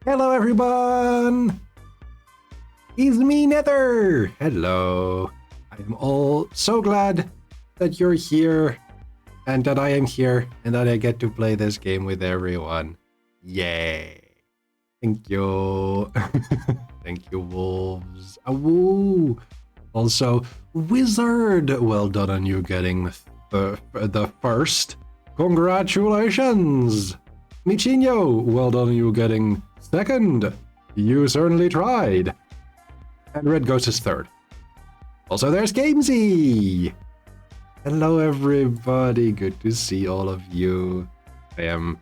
Hello, everyone! It's me, Nether! Hello. I am all so glad that you're here and that I am here and that I get to play this game with everyone. Yay! Thank you. Thank you, wolves. Awoo! Also, Wizard! Well done on you getting the first. Congratulations! Michinho! Well done on you getting second. You certainly tried. And Red Ghost is third. Also, there's Gamesy! Hello, everybody. Good to see all of you. I am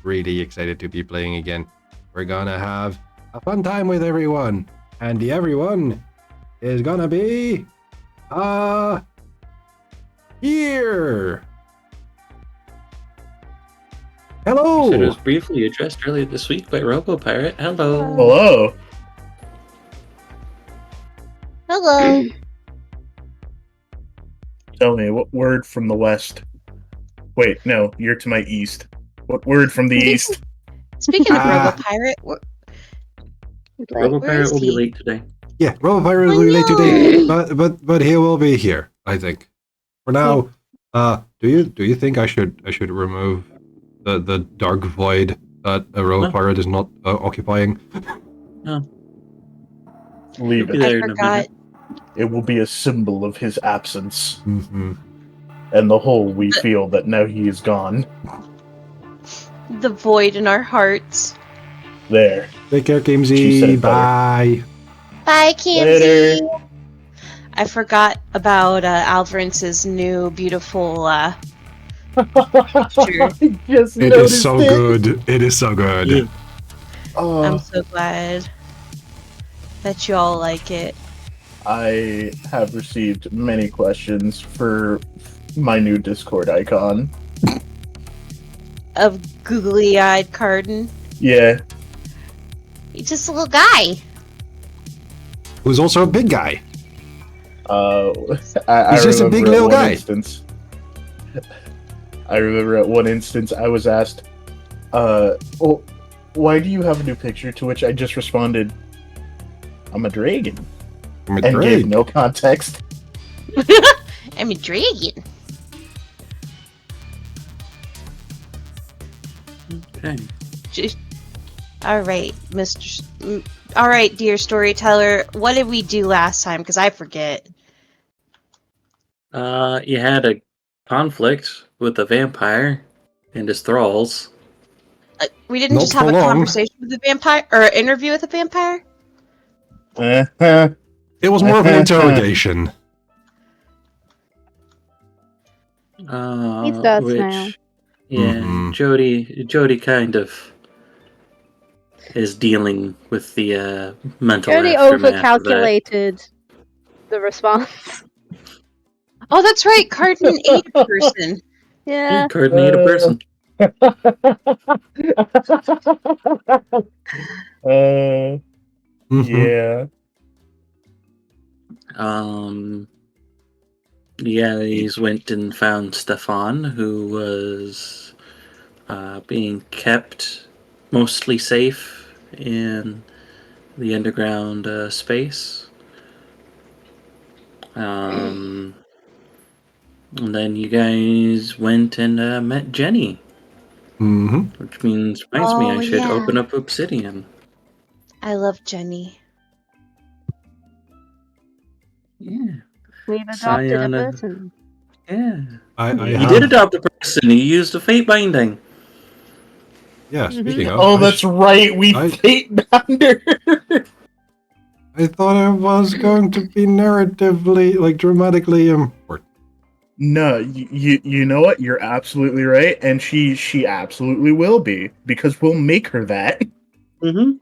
really excited to be playing again. We're gonna have a fun time with everyone. And the everyone is gonna be... here! Hello! So it was briefly addressed earlier this week by RoboPirate. Hello. Hello. Hello. Tell me, what word from the west? Wait, no, you're to my east. What word from the east? Speaking of Ah. RoboPirate, RoboPirate will be late today. Yeah, RoboPirate will be late today, but he will be here, I think. For now, do you think I should remove the dark void that a RoboPirate is not occupying? Leave Be it. there I in a forgot. minute. It will be a symbol of his absence, Mm-hmm. and the whole we feel that now he is gone. The void in our hearts. There. Take care, She said Gamesy. it better. Bye. Bye, Later. Camsy. I forgot about Alvarence's new beautiful I just It is so good. It is so good. Yeah. I'm so glad that you all like it. I have received many questions for my new Discord icon. Of googly-eyed Carden. Yeah. He's just a little guy. Who's also a big guy. I He's just a big remember at little one guy. Instance, I remember at one instance I was asked, well, why do you have a new picture? To which I just responded, I'm a dragon. I'm a And gave Drake. no context. I'm a dragon. Okay. Just... Alright, Alright, dear storyteller, what did we do last time? Because I forget. You had a conflict with a vampire and his thralls. We didn't Not just have for a long. conversation with a vampire, or an interview with a vampire? It was more of an interrogation. He starts Which, now. yeah, Mhm. Jody kind of is dealing with the mental Jody aftermath of that. overcalculated the response. Oh, that's right, Carden ate a person. Yeah. Coordinate a person. Mhm. Yeah. You guys went and found Stefan, who was being kept mostly safe in the underground space. And then you guys went and met Jenny, Mm-hmm. which reminds me I Oh, should yeah. open up Obsidian. I love Jenny. Yeah. We've adopted Scion a and- person. Yeah. I You have- did adopt a person. You used a fate binding. Yeah, speaking of... Oh, I that's right. We I- fate bounded. I thought it was going to be narratively, like, dramatically important. No, you know what? You're absolutely right, and she absolutely will be, because we'll make her that. Mm-hmm.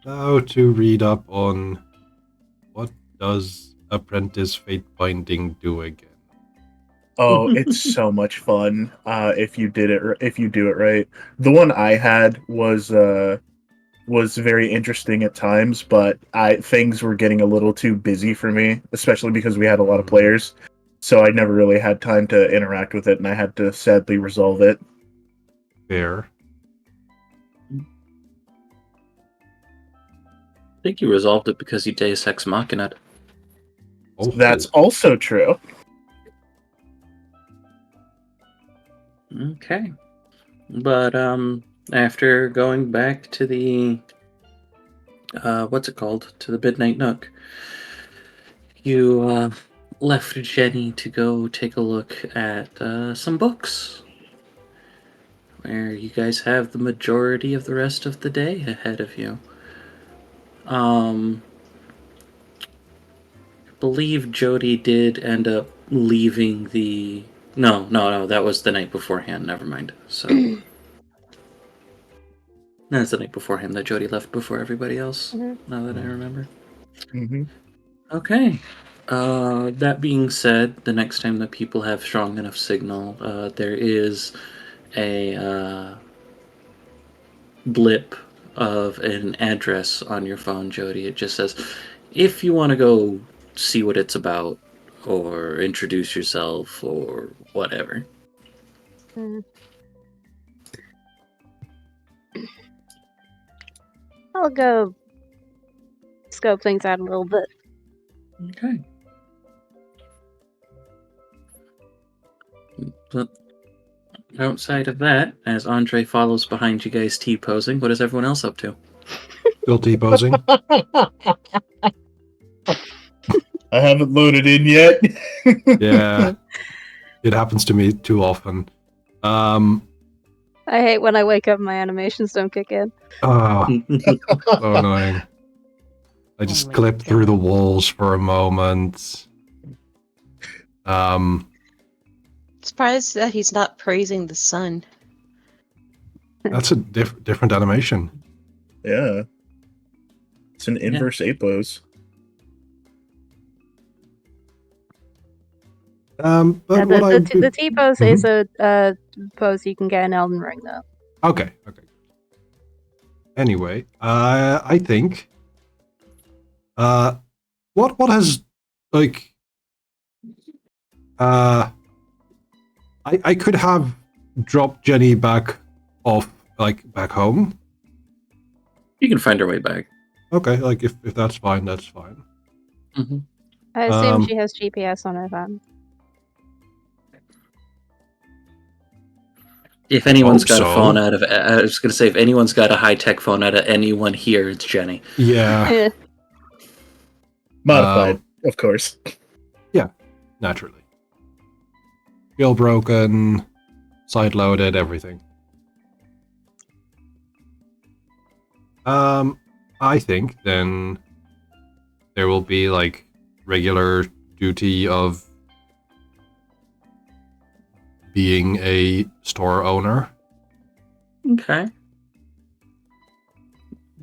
Now to read up on what does Apprentice Fate Binding do again. Oh, it's so much fun if you do it right. The one I had was very interesting at times, but things were getting a little too busy for me, especially because we had a lot of players. So I never really had time to interact with it, and I had to sadly resolve it. Fair. think you resolved it because you Deus Ex Machina. Oh, That's also true. Okay. But after going back to the what's it called? To the Midnight Nook, you left Jenny to go take a look at some books, where you guys have the majority of the rest of the day ahead of you. I believe Jody did end up leaving the. No, that was the night beforehand. Never mind. So that's the night beforehand that Jody left before everybody else. Mhm. Now that I remember. Mm-hmm. Okay. That being said, the next time that people have strong enough signal, there is a blip of an address on your phone, Jody. It just says, if you want to go see what it's about, or introduce yourself, or whatever. Mm. I'll go scope things out a little bit. Okay. But outside of that, as Andre follows behind you guys T-posing, what is everyone else up to? still T-posing. I haven't loaded in yet. Yeah, it happens to me too often. I hate when I wake up and my animations don't kick in. Oh, so annoying. I just my clip through the God. walls for a moment. Surprised that he's not praising the sun. That's a different animation. Yeah. It's an inverse apos. But what I The T pose is a pose you can get in Elden Ring, though. Okay. Anyway, I think what has like I could have dropped Jenny back off back home. You can find her way back. Okay, like if that's fine, that's fine. Mm-hmm. I assume she has GPS on her phone. If anyone's Hope got a so. phone out of, I was going to say, if anyone's got a high-tech phone out of anyone here, it's Jenny. Yeah. Modified, of course. Yeah, naturally. Jailbroken, side-loaded, everything. I think then there will be like regular duty of being a store owner. Okay.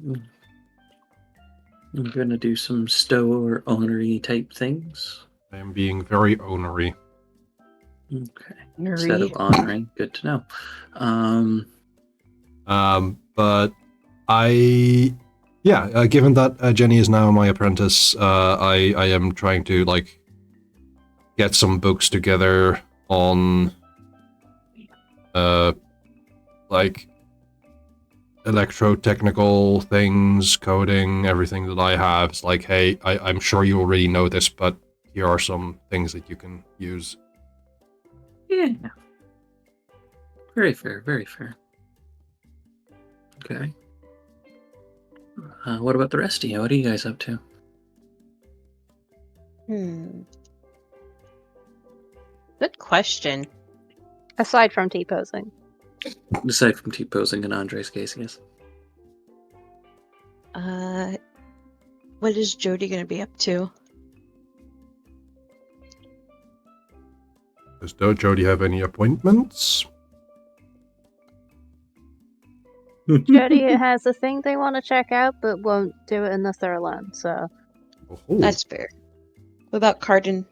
I'm going to do some store ownery type things. I am being very ownery. Okay. Instead of honoring, good to know. But given that Jenny is now my apprentice, I am trying to get some books together on electrotechnical things, coding, everything that I have. It's like, hey, I'm sure you already know this, but here are some things that you can use. Yeah. Very fair, very fair. Okay. What about the rest of you? What are you guys up to? Good question. Aside from T-posing. Aside from T-posing in Andre's case, yes. What is Jody gonna be up to? Does Jody have any appointments? Jody has a thing they want to check out, but won't do it unless they're alone, so... Oh. That's fair. What about Cardin?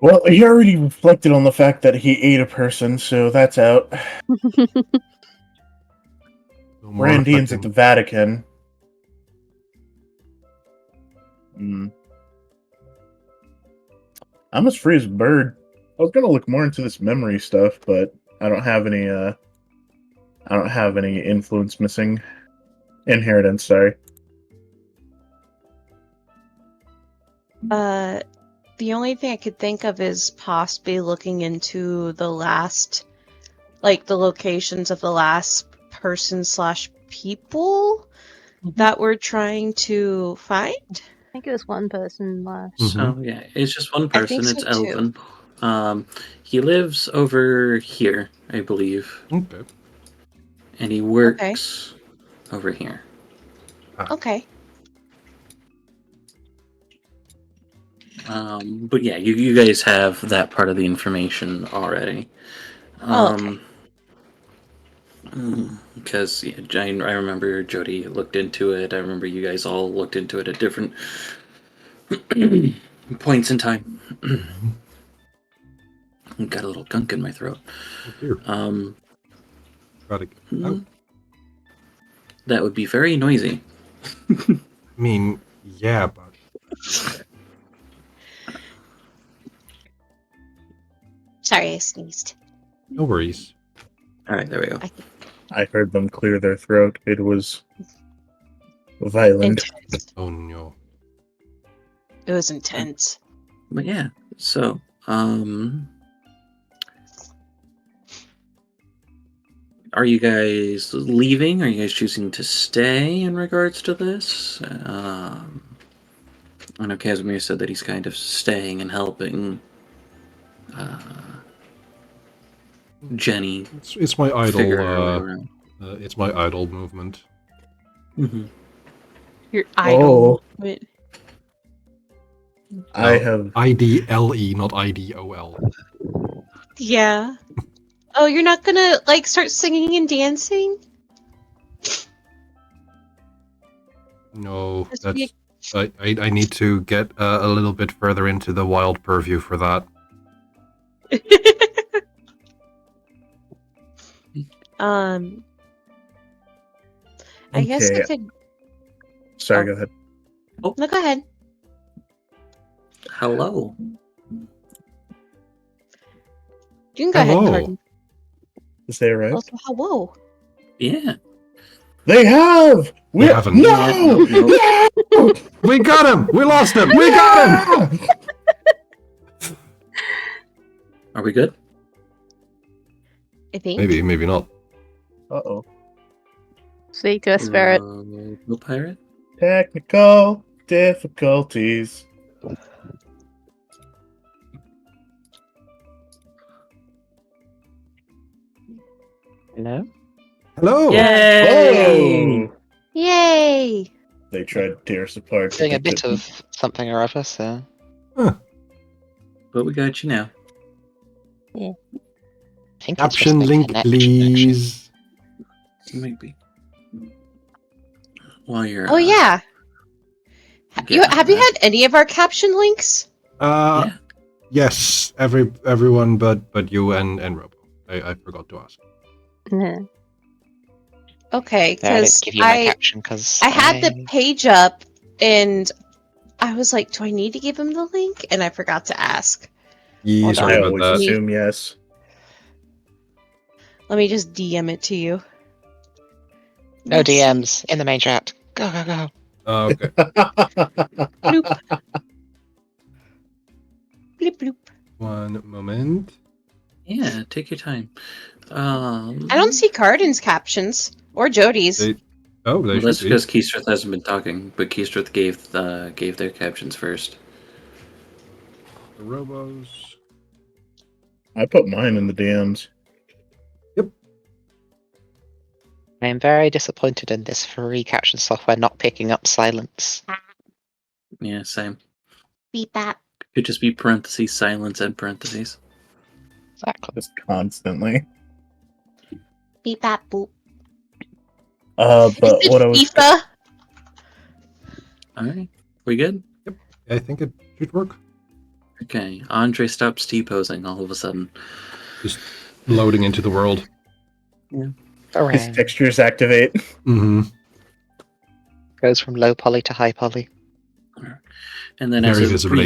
Well, he already reflected on the fact that he ate a person, so that's out. No more Randian's at the reflecting. Vatican. I'm as free as a bird. I was gonna look more into this memory stuff, but I don't have any influence missing. Inheritance, sorry. The only thing I could think of is possibly looking into the last, like the locations of the last person / people that we're trying to find. I think it was one person last. So yeah, it's just one I think person. so, It's too. Elvin. He lives over here, I believe, Okay. and he works over here. Okay. But yeah, you guys have that part of the information already. Okay. Because I remember Jody looked into it. I remember you guys all looked into it at different points in time. Got a little gunk in my throat. Oh dear. Gotta get it out. That would be very noisy. I mean, yeah, but Sorry, I sneezed. no worries. All right, there we go. I heard them clear their throat. It was violent. Intense. Oh no. It was intense. But yeah, so are you guys leaving? Are you guys choosing to stay in regards to this? I know Casimir said that he's kind of staying and helping Jenny It's my figure her way idol. around. It's my idol movement. Mm-hmm. Your idol. I have. IDLE, not IDOL. Yeah. Oh, you're not gonna like start singing and dancing? No, That's that's. I need to get a little bit further into the wild purview for that. I guess I Okay. could. Sorry, Oh. go ahead. No, go ahead. Hello. You can go ahead, Hello. Carden. Is they right? Also, hello. Yeah. They have! They haven't. No! No! We got him! We lost him! We got him! Are we good? I think. Maybe, maybe not. Uh-oh. Speak to a spirit. No pirate? Technical difficulties. Hello? Hello! Yay! Whoa! Yay! They tried to tear us apart. Doing a but they bit couldn't. of something or other, so But we got you now. I think Caption it's just the link, connection, please. Maybe. While you're Oh yeah. getting Have you that. had any of our caption links? Yeah. Yes, everyone but you and Robo. I forgot to ask. actually. Okay, No, I didn't because give you my caption because I had the page up and I was like, do I need to give him the link? And I forgot to ask. Yeah, Hold sorry I on. about always that. assume yes. Let me just DM it to you. No Yes. DMs in the main chat. Go, go, go. Okay. Bloop. Bloop bloop. One moment. Yeah, take your time. I don't see Carden's captions or Jody's. They Well, that's should be. because Keystrith hasn't been talking, but Keystrith gave their captions first. The Robos. I put mine in the DMs. I am very disappointed in this free caption software not picking up silence. Yeah, same. Beep bap. Could just be parentheses, silence, and parentheses. Exactly. Just constantly. Beep bap boop. But Is it what I was FIFA? Alright, we good? I think it should work. Okay, Andre stops T-posing all of a sudden. Just loading into the world. his Hooray. textures activate. Mm-hmm. Goes from low poly to high poly. And then Very as visibly. a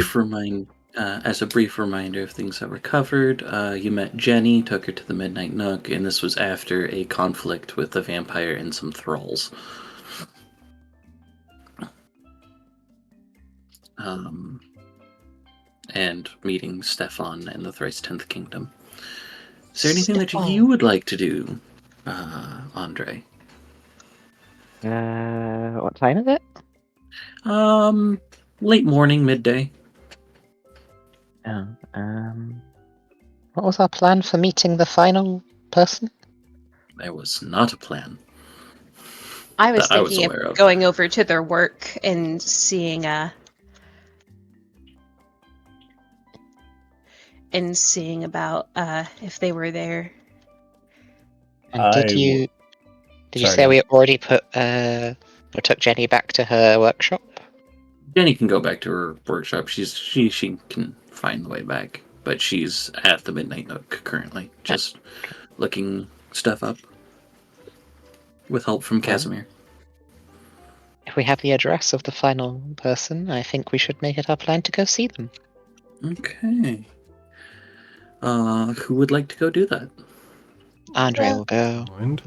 brief reminder of things that were covered, you met Jenny, took her to the Midnight Nook, and this was after a conflict with the vampire and some thralls. and meeting Stefan and the Thrice 10th Kingdom. Is there anything that Stefan. you would like to do, Andre? What time is it? Late morning, midday. Oh, what was our plan for meeting the final person? There was not a plan. I was that I was thinking aware of of. going over to their work and seeing about if they were there. And did you Sorry, say go we already put or took Jenny back to her workshop? Jenny can go back to her workshop. She can find the way back, but she's at the Midnight Nook currently, just looking stuff up with help from Casimir. If we have the address of the final person, I think we should make it our plan to go see them. Okay. Who would like to go do that? Andre will go. Mind?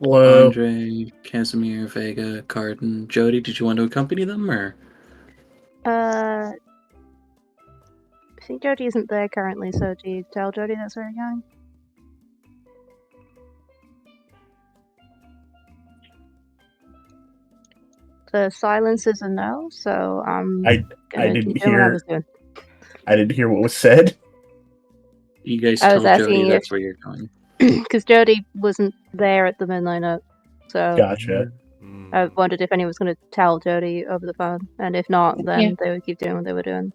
Hello. Andre, Casimir, Vega, Carden, Jody. Did you want to accompany them, or? I think Jody isn't there currently, so do you tell Jody that's where you're going? The silence is a no, so I gonna didn't keep doing what I hear. was doing. I didn't hear what was said. You guys I was tell asking Jody if- that's where you're going. Because Jody wasn't there at the midnight note, so Gotcha. I wondered if anyone was going to tell Jody over the phone, and if not, then Yeah. they would keep doing what they were doing.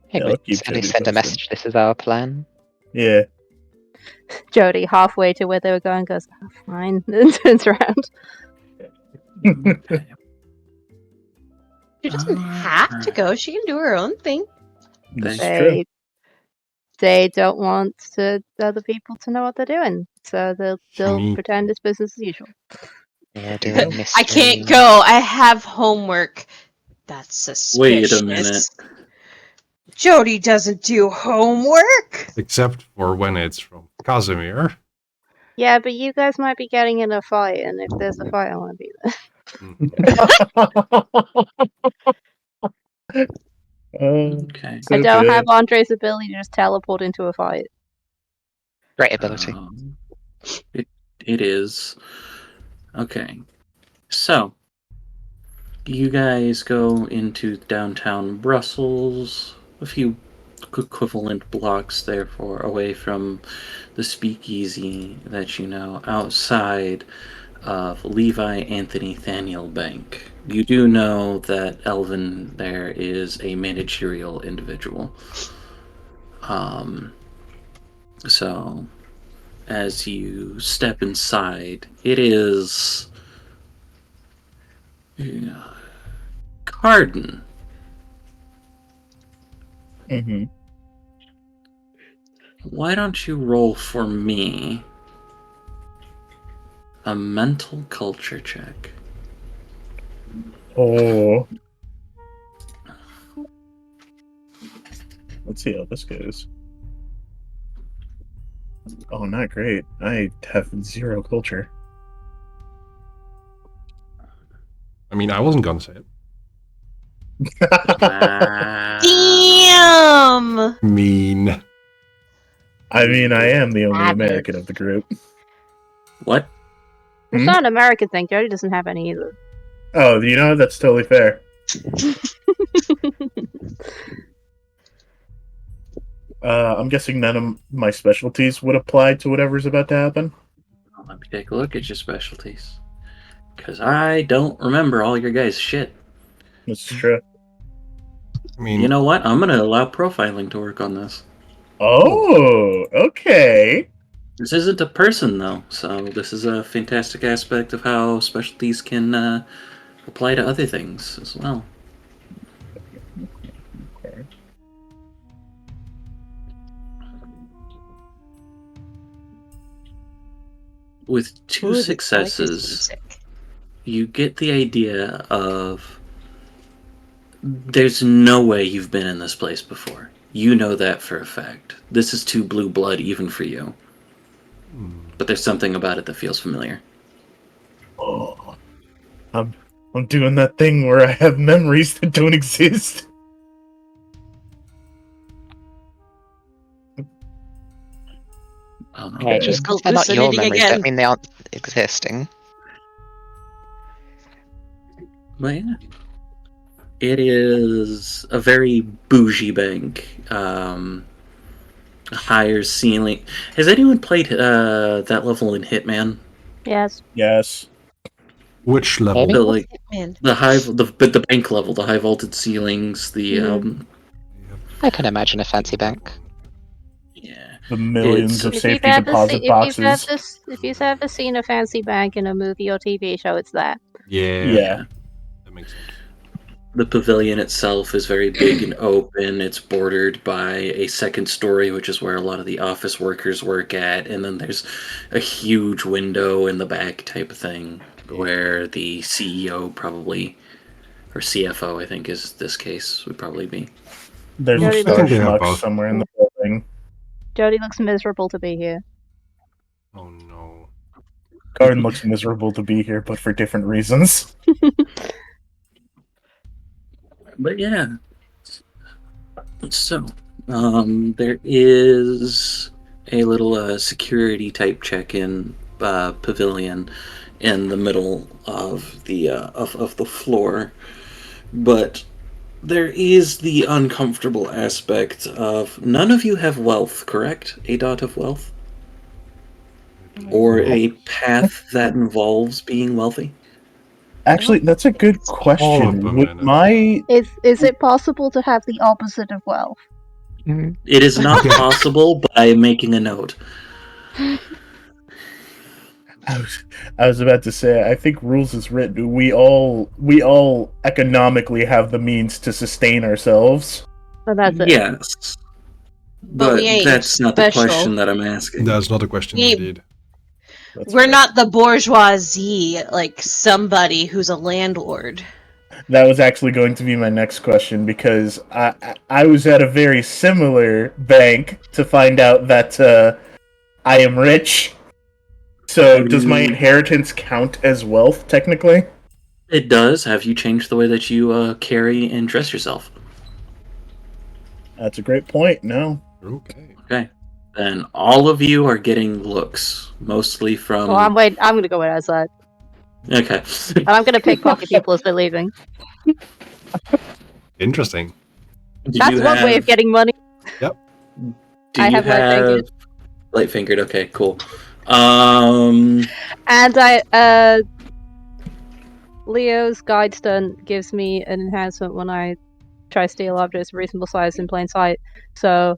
Hey, Yeah, we I'll keep certainly Jody send a posted. message. This is our plan. Yeah. Jody, halfway to where they were going, goes, oh, "Fine," and turns around. Okay. She doesn't have to go. She can do her own thing. This is true. They don't want other people to know what they're doing, so they'll Sneaky. pretend it's business as usual. Yeah, do doing it. mystery. I can't go. I have homework. That's suspicious. Wait a minute. Jody doesn't do homework. Except for when it's from Casimir. Yeah, but you guys might be getting in a fight, and if there's a fight, I want to be there. Okay. so I don't good. have Andre's ability to just teleport into a fight. Great ability. It is. Okay. So, you guys go into downtown Brussels, a few equivalent blocks, therefore, away from the speakeasy that you know, outside of Levi Anthony Thaniel Bank. You do know that Elvin there is a managerial individual. So, as you step inside, it is Carden. Mm-hmm. Why don't you roll for me a mental culture check? Oh. Let's see how this goes. Oh, not great. I have 0 culture. I mean, I wasn't gonna say it. Wow. Damn. Mean. I mean, I am the only Savage. American of the group. What? It's Hmm? not an American thing. Jody doesn't have any either. Oh, you know, that's totally fair. I'm guessing none of my specialties would apply to whatever's about to happen. Let me take a look at your specialties. Because I don't remember all your guys' shit. This is true. I mean, You know what? I'm going to allow profiling to work on this. Oh, okay. This isn't a person, though, so this is a fantastic aspect of how specialties can apply to other things as well. Okay. With 2 Ooh, this successes, music. you get the idea of there's no way you've been in this place before. You know that for a fact. This is too blue blood even for you. But there's something about it that feels familiar. Oh, I'm doing that thing where I have memories that don't exist. Yeah, just because they're not your Hallucinating memories again. don't mean they aren't existing. But yeah, it is a very bougie bank. Higher ceiling. Has anyone played that level in Hitman? Yes. Yes. Which level? Maybe? The like Man. the bank level, the high vaulted ceilings, the I can imagine a fancy bank. yeah, The millions of If you've safety ever deposit if boxes. you've ever seen a fancy bank in a movie or TV show, it's that. Yeah. That makes sense. the pavilion itself is very big and open. It's bordered by a second story, which is where a lot of the office workers work at, and then there's a huge window in the back type of thing where the CEO probably or CFO, I think is this case would probably be. There's a Jody I star think they have schmuck both. somewhere in the building. Jody looks miserable to be here. Oh no. Garden looks miserable to be here, but for different reasons. But yeah, so there is a little security type check-in pavilion in the middle of the floor, but there is the uncomfortable aspect of none of you have wealth, correct? A dot of wealth, or a path that involves being wealthy. Actually, that's a good All of question. them Would in it. my Is it possible to have the opposite of wealth? It is not possible, but I am making a note. I was about to say, I think rules is written. We all economically have the means to sustain ourselves. So that's it. Yes, But we but ain't that's not the special. question that I'm asking. That's not a question Yeah. indeed. That's We're fair. not the bourgeoisie, like somebody who's a landlord. That was actually going to be my next question because I was at a very similar bank to find out that I am rich. So does my inheritance count as wealth technically? It does. Have you changed the way that you carry and dress yourself? That's a great point. No. Okay. Okay. Then all of you are getting looks, mostly from. Well, I'm gonna go outside. Okay. And I'm gonna pickpocket people as they're leaving. Interesting. Do That's you one way of have- getting money. Do I you have light fingered. light fingered? Okay, cool. And Leo's guide stunt gives me an enhancement when I try to steal objects of reasonable size in plain sight. So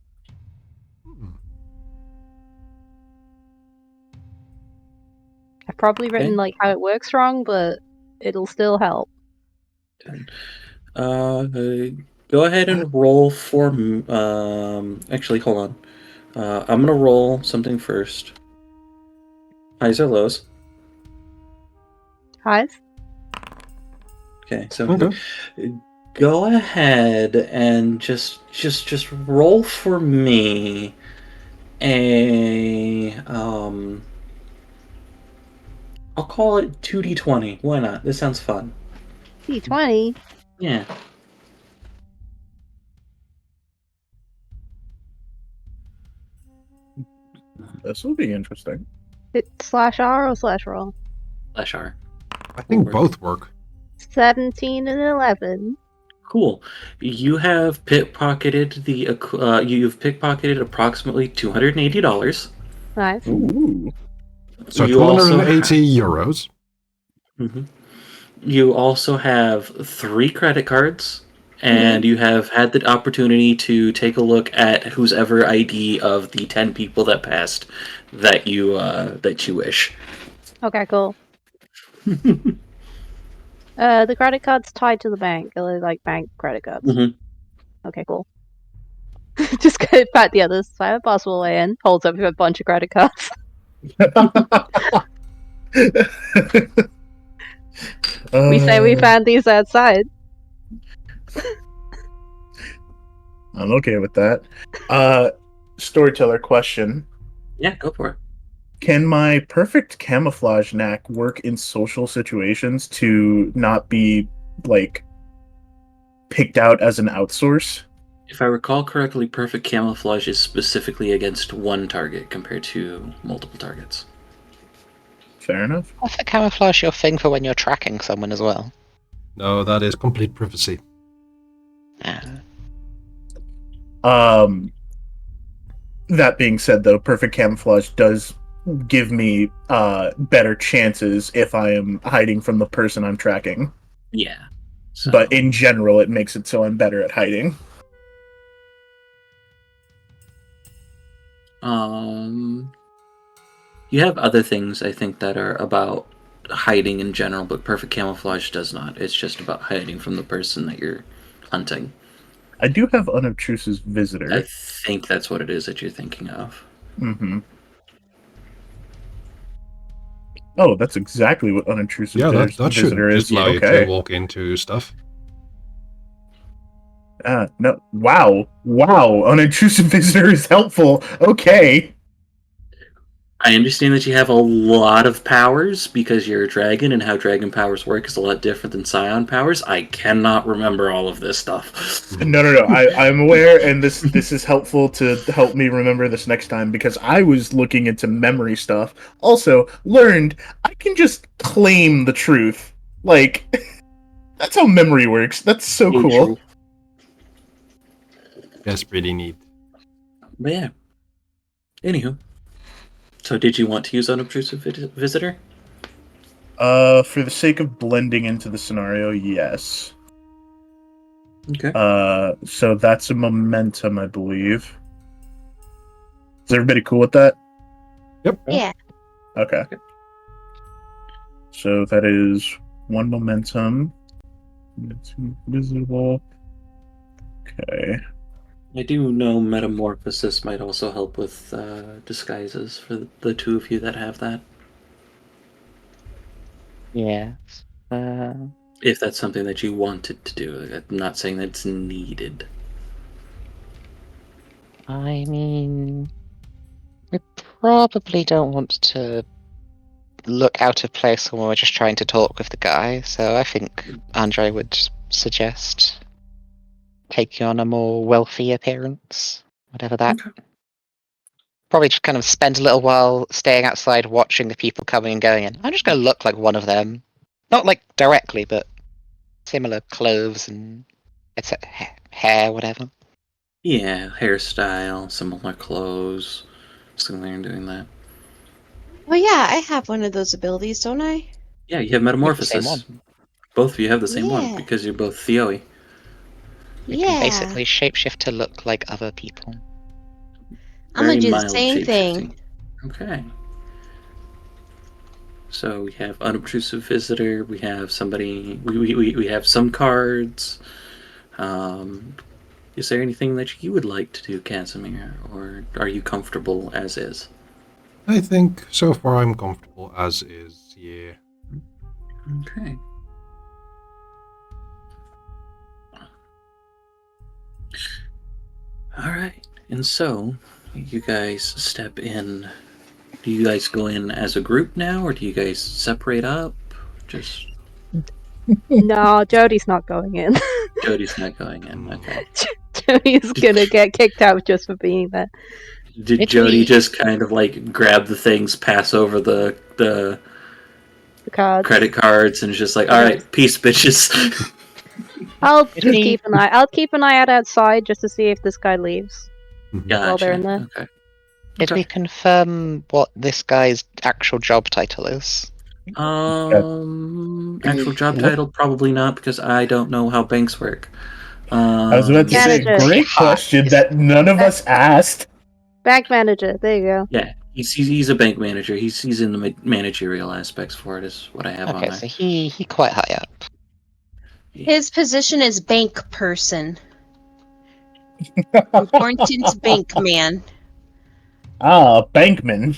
I've probably written Okay. like how it works wrong, but it'll still help. Go ahead and roll for. Actually, hold on. I'm gonna roll something first. Highs or lows? Highs? Okay, so Okay. go ahead and just roll for me a I'll call it 2d20. Why not? This sounds fun. D20? Yeah. This will be interesting. It's /R or /roll? Slash R. I think Work. both work. 17 and 11. Cool. You have pickpocketed you've pickpocketed approximately $280. Nice. Ooh. So You also 280 euros. Mhm. You also have 3 credit cards, and you have had the opportunity to take a look at whose ever ID of the 10 people that passed that you wish. Okay, cool. The credit card's tied to the bank. Are they like bank credit cards? Mhm. Okay, cool. Just go back the others. I have a possible way in. Holds up a bunch of credit cards. We say we found these outside. I'm okay with that. Storyteller question. Yeah, go for it. Can my perfect camouflage knack work in social situations to not be like picked out as an outsource? If I recall correctly, perfect camouflage is specifically against one target compared to multiple targets. Fair enough. Perfect camouflage your thing for when you're tracking someone as well. No, that is complete privacy. That being said, though, perfect camouflage does give me better chances if I am hiding from the person I'm tracking. Yeah. So, But in general, it makes it so I'm better at hiding. you have other things I think that are about hiding in general, but perfect camouflage does not. It's just about hiding from the person that you're hunting. I do have unobtrusive visitor. I think that's what it is that you're thinking of. Mm-hmm. Oh, that's exactly what unobtrusive Yeah, that should visitor is. just allow you Okay. to walk into stuff. No. Wow. Unobtrusive visitor is helpful. Okay. I understand that you have a lot of powers because you're a dragon, and how dragon powers work is a lot different than Scion powers. I cannot remember all of this stuff. No. I'm aware, and this is helpful to help me remember this next time because I was looking into memory stuff. Also, learned I can just claim the truth. Like, that's how memory works. That's so Yeah, cool. true. That's pretty neat. But yeah. Anywho. So did you want to use unobtrusive visitor? For the sake of blending into the scenario, yes. Okay. So that's a momentum, I believe. Is everybody cool with that? Yep. Yeah. Okay. So that is one momentum. It's invisible. Okay. I do know metamorphosis might also help with disguises for the two of you that have that. Yeah. If that's something that you wanted to do. I'm not saying that it's needed. I mean, we probably don't want to look out of place when we're just trying to talk with the guy, so I think Andre would suggest taking on a more wealthy appearance, whatever that. Okay. Probably just kind of spend a little while staying outside watching the people coming and going in. I'm just going to look like one of them. Not like directly, but similar clothes and hair, whatever. Yeah, hairstyle, similar clothes. Something like doing that. Well, yeah, I have one of those abilities, don't I? Yeah, you have We have the metamorphosis. same one. Both of you have the same one Yeah. because you're both Theoi. We can Yeah. basically shapeshift to look like other people. I'm gonna Very do the mild same shape-shifting. thing. Okay. So we have unobtrusive visitor. We have somebody. We have some cards. Is there anything that you would like to do, Casimir, or are you comfortable as is? I think so far I'm comfortable as is, yeah. Okay. All right. And so you guys step in. Do you guys go in as a group now, or do you guys separate up? Just No, Jody's not going in. Jody's not going in. Okay. Jody's gonna get kicked out just for being there. Did It's Jody me. just kind of like grab the things, pass over the The cards. credit cards, and just like, all right, peace, bitches. I'll It's just me. keep an eye. I'll keep an eye out outside just to see if this guy leaves. While they're in there. Okay. Did we confirm what this guy's actual job title is? Actual job title probably not because I don't know how banks work. I was about to say, Manager. great question that none of us asked. Bank manager. There you go. Yeah, he's a bank manager. He's in the managerial aspects for it. Is what I have on Okay, there. so he quite high up. His position is bank person. Thornton's bank man. Ah, Bankman.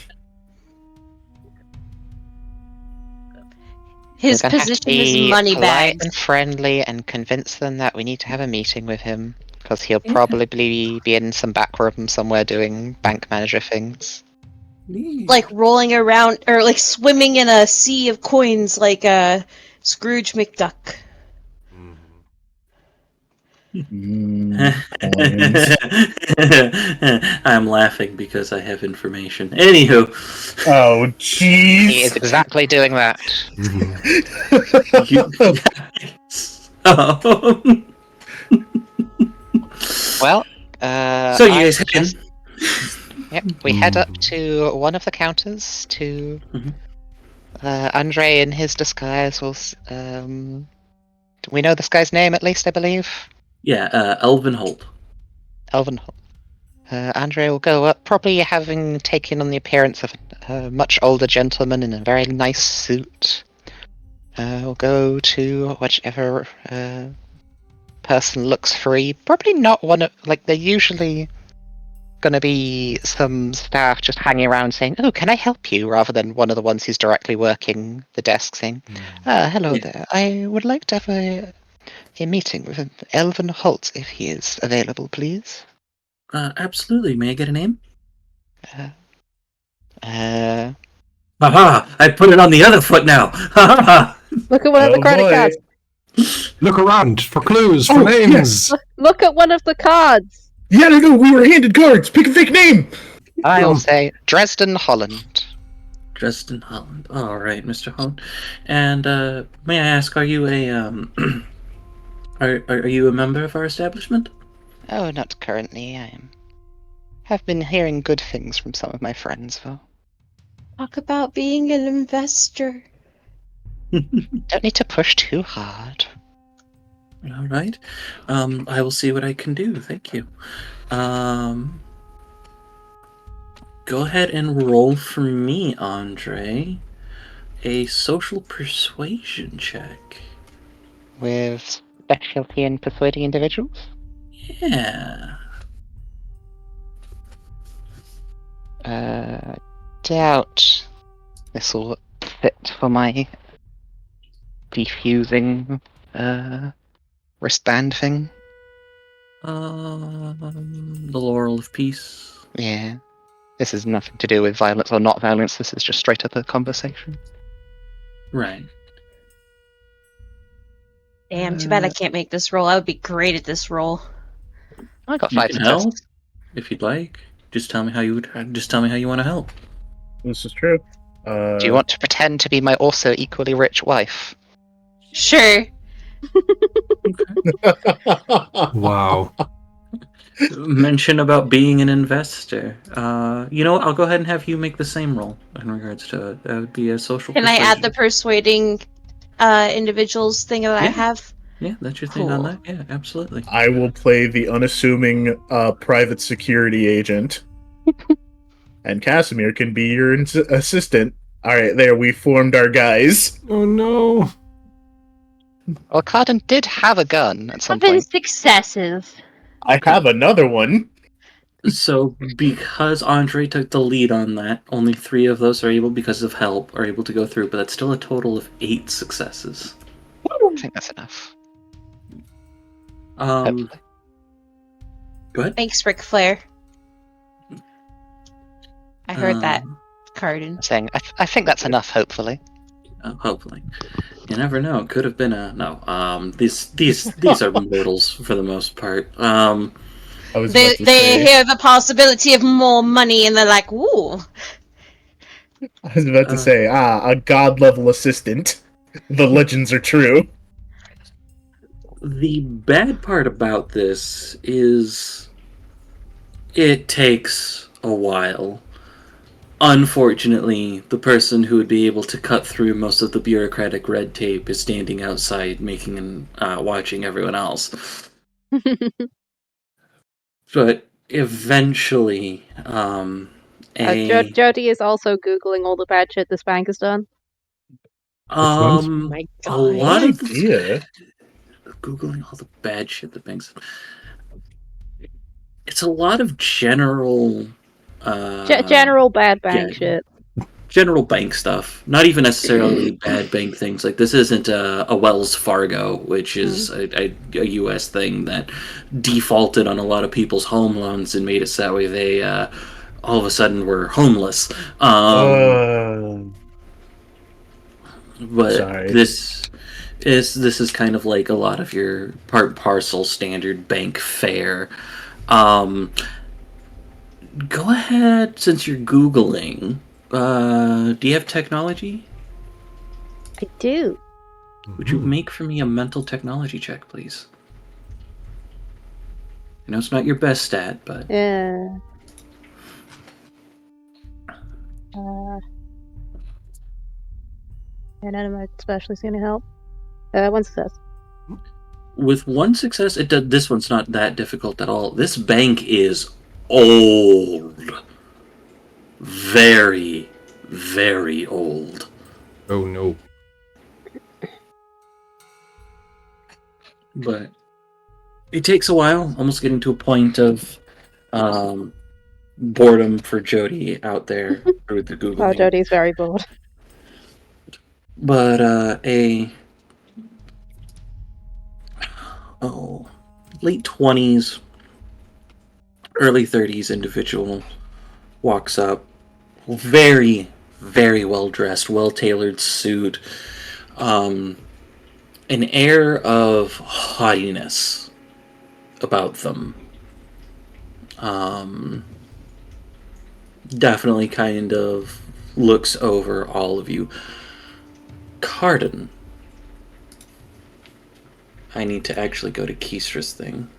His We're gonna have to position is be money polite bags. and friendly and convince them that we need to have a meeting with him because he'll Yeah. probably be in some back room somewhere doing bank manager things. like rolling around or like swimming in a sea of coins like a Scrooge McDuck. Coins. I'm laughing because I have information. Anywho, Oh, He is jeez. exactly doing that. you guys. Well, So you I guys head in. suggest. Yep, we head up to one of the counters to. Mhm. Andre, in his disguise, will. We know this guy's name at least, I believe. Yeah, Elvin Holt. Elvin. Andre will go up, probably having taken on the appearance of a much older gentleman in a very nice suit. We'll go to whichever person looks free. Probably not one of. Like, they're usually gonna be some staff just hanging around saying, "Oh, can I help you?" rather than one of the ones who's directly working the desk saying, hello Yeah. there. I would like to have a meeting with Elvin Holt if he is available, please. Absolutely. May I get a name? Uh, Haha! I put it on the other foot now. Ha Look at one of the Oh, credit boy. cards. Look around for clues, for Oh, names. Look at one of the cards. Yeah, no, we were handed cards. Pick a fake name. I'll say Dresden, Holland. Dresden, Holland. All right, Mr. Holland. And may I ask, are you a are you a member of our establishment? Oh, not currently. Have been hearing good things from some of my friends, though. Talk about being an investor. Don't need to push too hard. All right. I will see what I can do. Thank you. Go ahead and roll for me, Andre. A social persuasion check. With specialty in persuading individuals? Yeah. Doubt this will fit for my defusing wristband thing. The Laurel of Peace. Yeah. This is nothing to do with violence or not violence, this is just straight up a conversation. Right. Damn, too bad I can't make this roll. I would be great at this roll. I got You 5 can help successes. if you'd like. Just tell me how you would. Just tell me how you want to help. This is true. Do you want to pretend to be my also equally rich wife? Sure. Wow. Mention about being an investor. You know what? I'll go ahead and have you make the same roll in regards to it. That would be a social. Can I add the persuasion. persuading individuals thing that I Yeah. have? Yeah, that's your thing on Cool. that. Yeah, absolutely. I will play the unassuming private security agent. And Casimir can be your assistant. Alright, there, we formed our guys. Oh no. Well, Carden did have a gun at some 7 point. successes. I have another one. So, because Andre took the lead on that, only 3 of those are able, because of help, are able to go through. But that's still a total of 8 successes. I think that's enough. Hopefully. Go ahead. Thanks, Ric Flair. I heard that, Um, Carden. I'm saying, I think that's enough, hopefully. Hopefully, you never know. It could have been a no. These are mortals for the most part. I was They about to say, hear the possibility of more money and they're like, ooh. a god level assistant. The legends are true. The bad part about this is it takes a while. Unfortunately, the person who would be able to cut through most of the bureaucratic red tape is standing outside, making and watching everyone else. But eventually, Jody is also Googling all the bad shit this bank has done. My a lot of idea. Googling all the bad shit the banks. It's a lot of general. General bad bank yeah. shit. General bank stuff, not even necessarily bad bank things. Like this isn't a Wells Fargo, which is a U.S. thing that defaulted on a lot of people's home loans and made it so that way they all of a sudden were homeless. But Sorry. this is kind of like a lot of your part parcel standard bank fare. Um, Go ahead, since you're Googling. Do you have technology? I do. Would you make for me a mental technology check, please? I know it's not your best stat, but Yeah. And none of my specialists gonna help. One success. with one success, this one's not that difficult at all. This bank is old. Very, very old. Oh no. But it takes a while, almost getting to a point of boredom for Jody out there through the Googling. Oh, Jody's very bored. But late 20s, early 30s individual walks up, very, very well dressed, well tailored suit, an air of haughtiness about them. Definitely kind of looks over all of you. Carden. I need to actually go to Keistra's thing.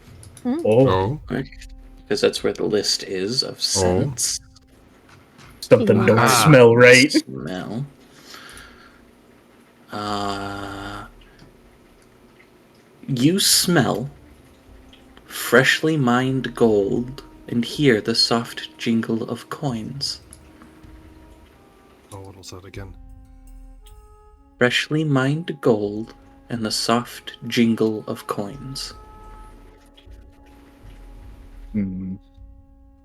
Oh, Because that's where the list is of scents. something don't Ah. smell right. Smell. You smell freshly mined gold and hear the soft jingle of coins. Oh, what was that again? Freshly mined gold and the soft jingle of coins. Hmm.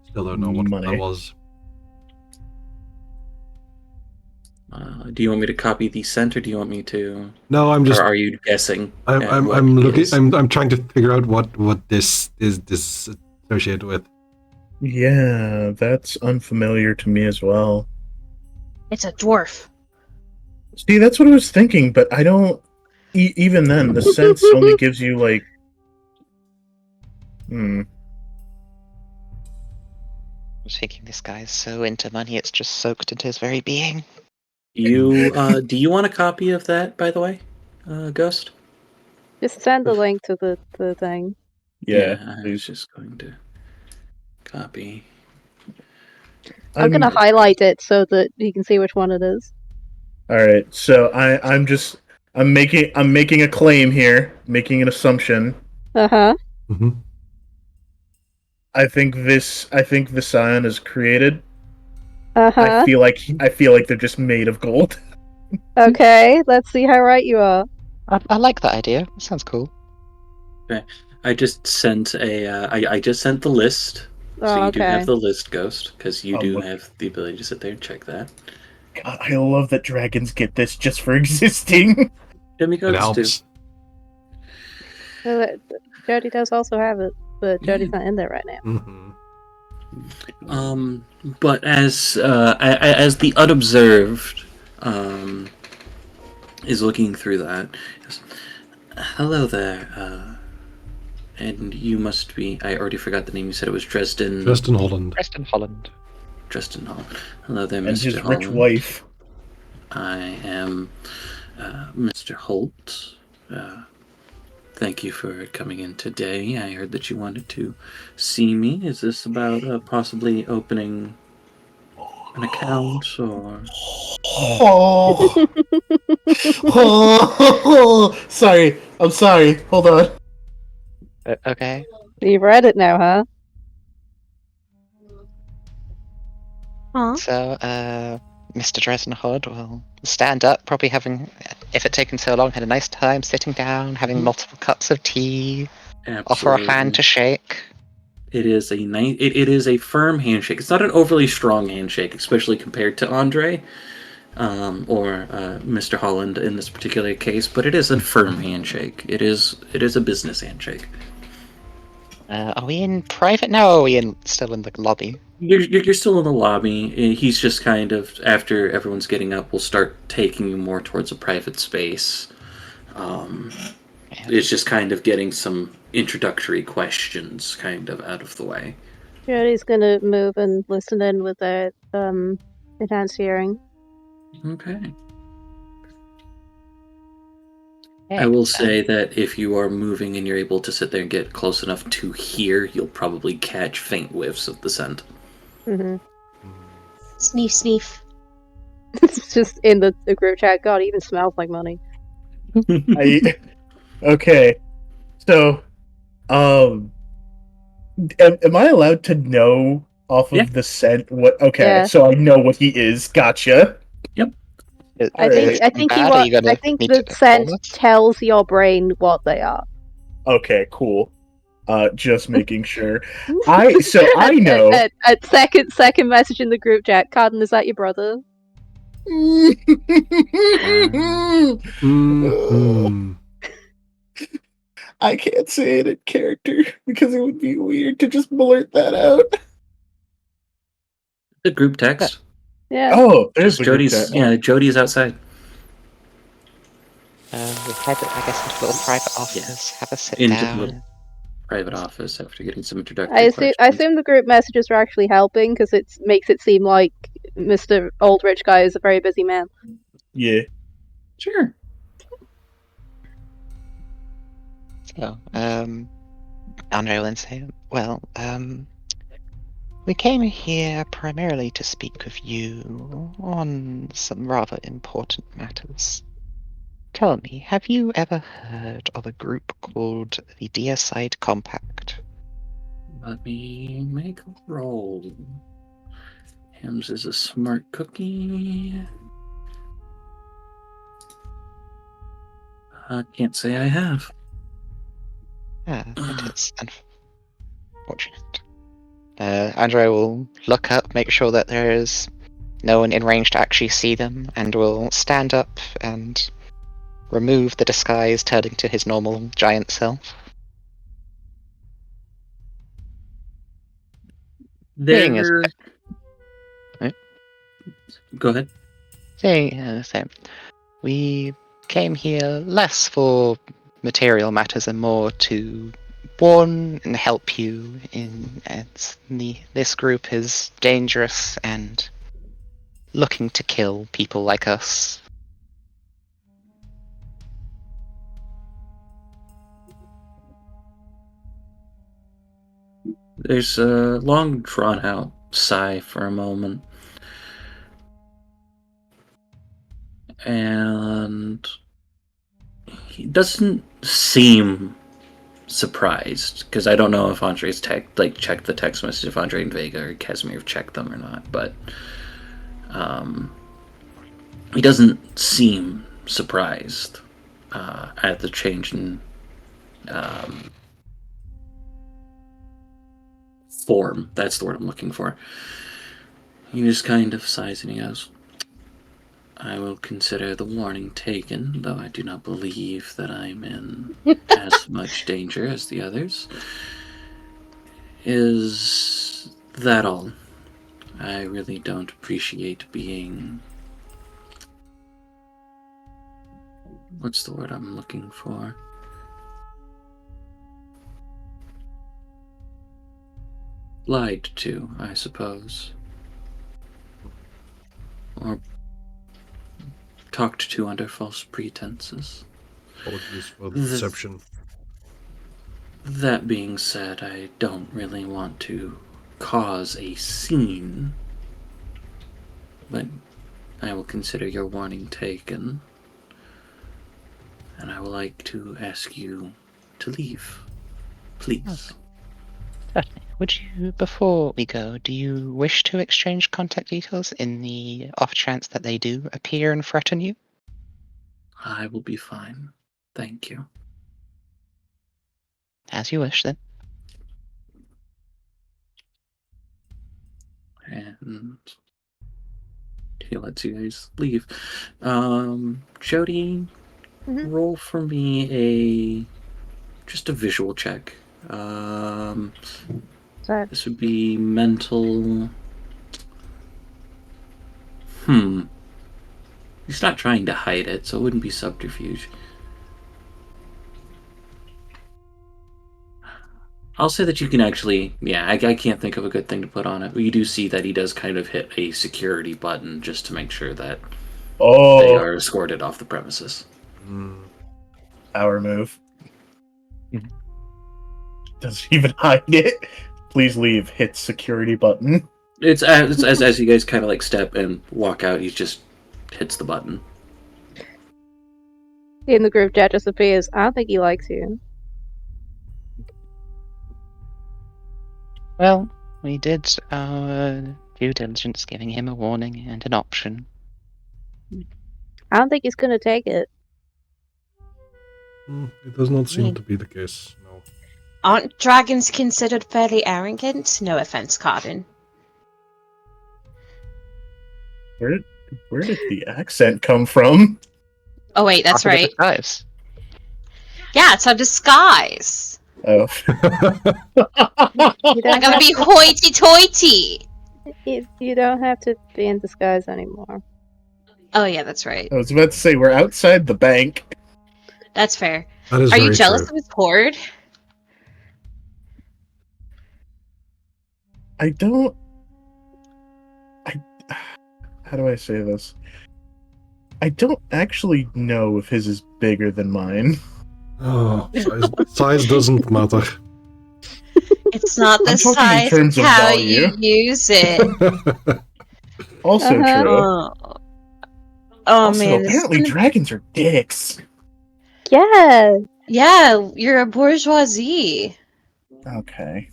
Still don't know what Money. that was. Do you want me to copy the scent, or do you want me to? No, I'm just. Or are you guessing? I'm what looking. is? I'm trying to figure out what this is associated with. Yeah, that's unfamiliar to me as well. It's a dwarf. See, that's what I was thinking, but I don't. Even then, the sense only gives you like. I was thinking this guy's so into money, it's just soaked into his very being. You do you want a copy of that, by the way, Ghost? Just send the link to the thing. Yeah, I was please. just going to copy. I'm gonna highlight it so that you can see which one it is. All right, so I'm making a claim here, making an assumption. Uh-huh. Mm-hmm. I think the Scion is created. Uh-huh. I feel like they're just made of gold. Okay, let's see how right you are. I like that idea. That sounds cool. I just sent I just sent the list, so Oh, you do okay. have the list, Ghost, because you Oh, do look. have the ability to sit there and check that. God, I love that dragons get this just for existing. It Demigods helps. Jody does also have it, but Jody's not in there right now. Mm-hmm. But as the unobserved is looking through that, goes, hello there, and you must be. I already forgot the name. You said it was Dresden. Dresden, Holland. Preston Holland. Dresden Holland. Hello there, And Mr. his Holland. rich wife. I am Mr. Holt. Thank you for coming in today. I heard that you wanted to see me. Is this about possibly opening an account or? Oh. Oh. Sorry. I'm sorry. Hold on. Okay. You've read it now, huh? Huh? So, Mr. Dresdenhood will stand up, probably having, if it taken so long, had a nice time sitting down, having multiple cups of tea, offer a hand to shake. It is a nice. It is a firm handshake. It's not an overly strong handshake, especially compared to Andre, or Mr. Holland in this particular case. But it is a firm handshake. It is a business handshake. Are we in private now, or are we still in the lobby? You're still in the lobby. He's just kind of, after everyone's getting up, will start taking you more towards a private space. Yeah. It's just kind of getting some introductory questions kind of out of the way. Jody's gonna move and listen in with their enhanced hearing. Okay. Okay, I will say that if you are moving and you're able to sit there and get close enough to hear, you'll probably catch faint whiffs of the scent. Mm-hmm. Sneef, sneef. It's just in the group chat. God, it even smells like money. Okay. So, am I allowed to know off Yeah. of the scent what? Okay, Yeah. so I know what he is. Gotcha. I think bad? Are you gonna I think need the to scent inform us? tells your brain what they are. Okay, cool. Just making sure. I know. At second message in the group chat. Carden, is that your brother? Mhm. I can't say it in character because it would be weird to just blurt that out. The group text. Yeah. Oh, there's Just the group Jody's. chat. Yeah, Jody's outside. We head, I guess, into a little private office, have a sit Into down. the private office after getting some I introductory questions. assume the group messages are actually helping because it makes it seem like Mr. Old Rich Guy is a very busy man. Yeah. Sure. So, Andre will then say, well, we came here primarily to speak with you on some rather important matters. Tell me, have you ever heard of a group called the Deicide Compact? Let me make a roll. Hams is a smart cookie. I can't say I have. That is unfortunate. Andre will look up, make sure that there is no one in range to actually see them, and will stand up and remove the disguise, turning to his normal giant self. Seeing as There. Go ahead. same. We came here less for material matters and more to warn and help you in as this group is dangerous and looking to kill people like us. There's a long, drawn out sigh for a moment. And he doesn't seem surprised, because I don't know if Andre's checked the text message, if Andre and Vega or Casimir have checked them or not, but he doesn't seem surprised at the change in form. That's the word I'm looking for. He just kind of sighs and he goes, I will consider the warning taken, though I do not believe that I'm in as much danger as the others. Is that all? I really don't appreciate being... What's the word I'm looking for? Lied to, I suppose. Or talked to under false pretenses. Apologies for the deception. That being said, I don't really want to cause a scene, but I will consider your warning taken, and I would like to ask you to leave, please. Certainly. Would you, before we go, do you wish to exchange contact details in the off chance that they do appear and threaten you? I will be fine. Thank you. As you wish, then. And he lets you guys leave. Jody, roll for me just a visual check. So This would be mental. He's not trying to hide it, so it wouldn't be subterfuge. I'll say that you can actually, yeah, I can't think of a good thing to put on it, but you do see that he does kind of hit a security button just to make sure that they Oh, are escorted off the premises. power move. Doesn't even hide it. Please leave. Hit security button. It's as you guys kind of like step and walk out, he just hits the button. in the group chat just appears. I don't think he likes you. Well, we did our due diligence, giving him a warning and an option. I don't think he's gonna take it. It does not seem to be the case, no. Aren't dragons considered fairly arrogant? No offense, Cardin. Where did the accent come from? Oh wait, that's Part of the right. disguise. Yeah, it's a disguise. Oh. You I don't, gotta have, be hoity-toity. you don't have to be in disguise anymore. Oh yeah, that's right. I was about to say, we're outside the bank. That's fair. That is Are you very jealous true. of his hoard? I don't... How do I say this? I don't actually know if his is bigger than mine. Oh, size doesn't matter. It's not the I'm talking in size, terms of how value. you use it. Also Uh-huh. true. Oh Also, man, this is apparently gonna- dragons are dicks. Yeah. yeah, you're a bourgeoisie. Okay.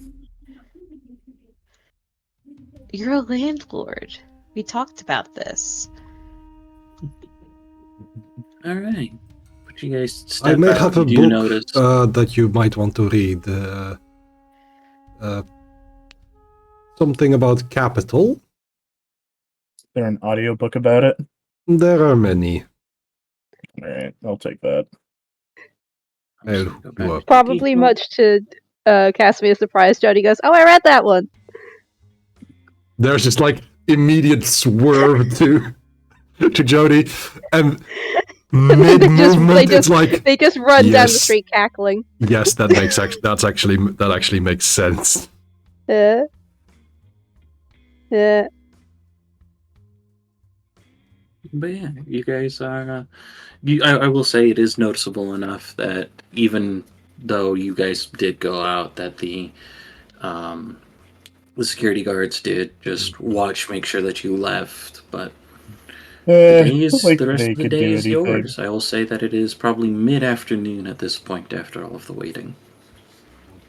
You're a landlord. We talked about this. All right, but you guys step I may out. have You a do book notice. that you might want to read. Something about capital. Is there an audiobook about it? There are many. Alright, I'll take that. I'm just I'll gonna go hook back you to up. Probably default. much to Casimir's surprise, Jody goes, "Oh, I read that one." There's just like immediate swerve to Jody, and mid movement, it's like they just run down the yes. street cackling. yes, that actually makes sense. Yeah. But yeah, you guys are. I will say it is noticeable enough that even though you guys did go out, that the security guards did just watch, make sure that you left. But the rest they of the could day do is anything. yours. I will say that it is probably mid-afternoon at this point after all of the waiting.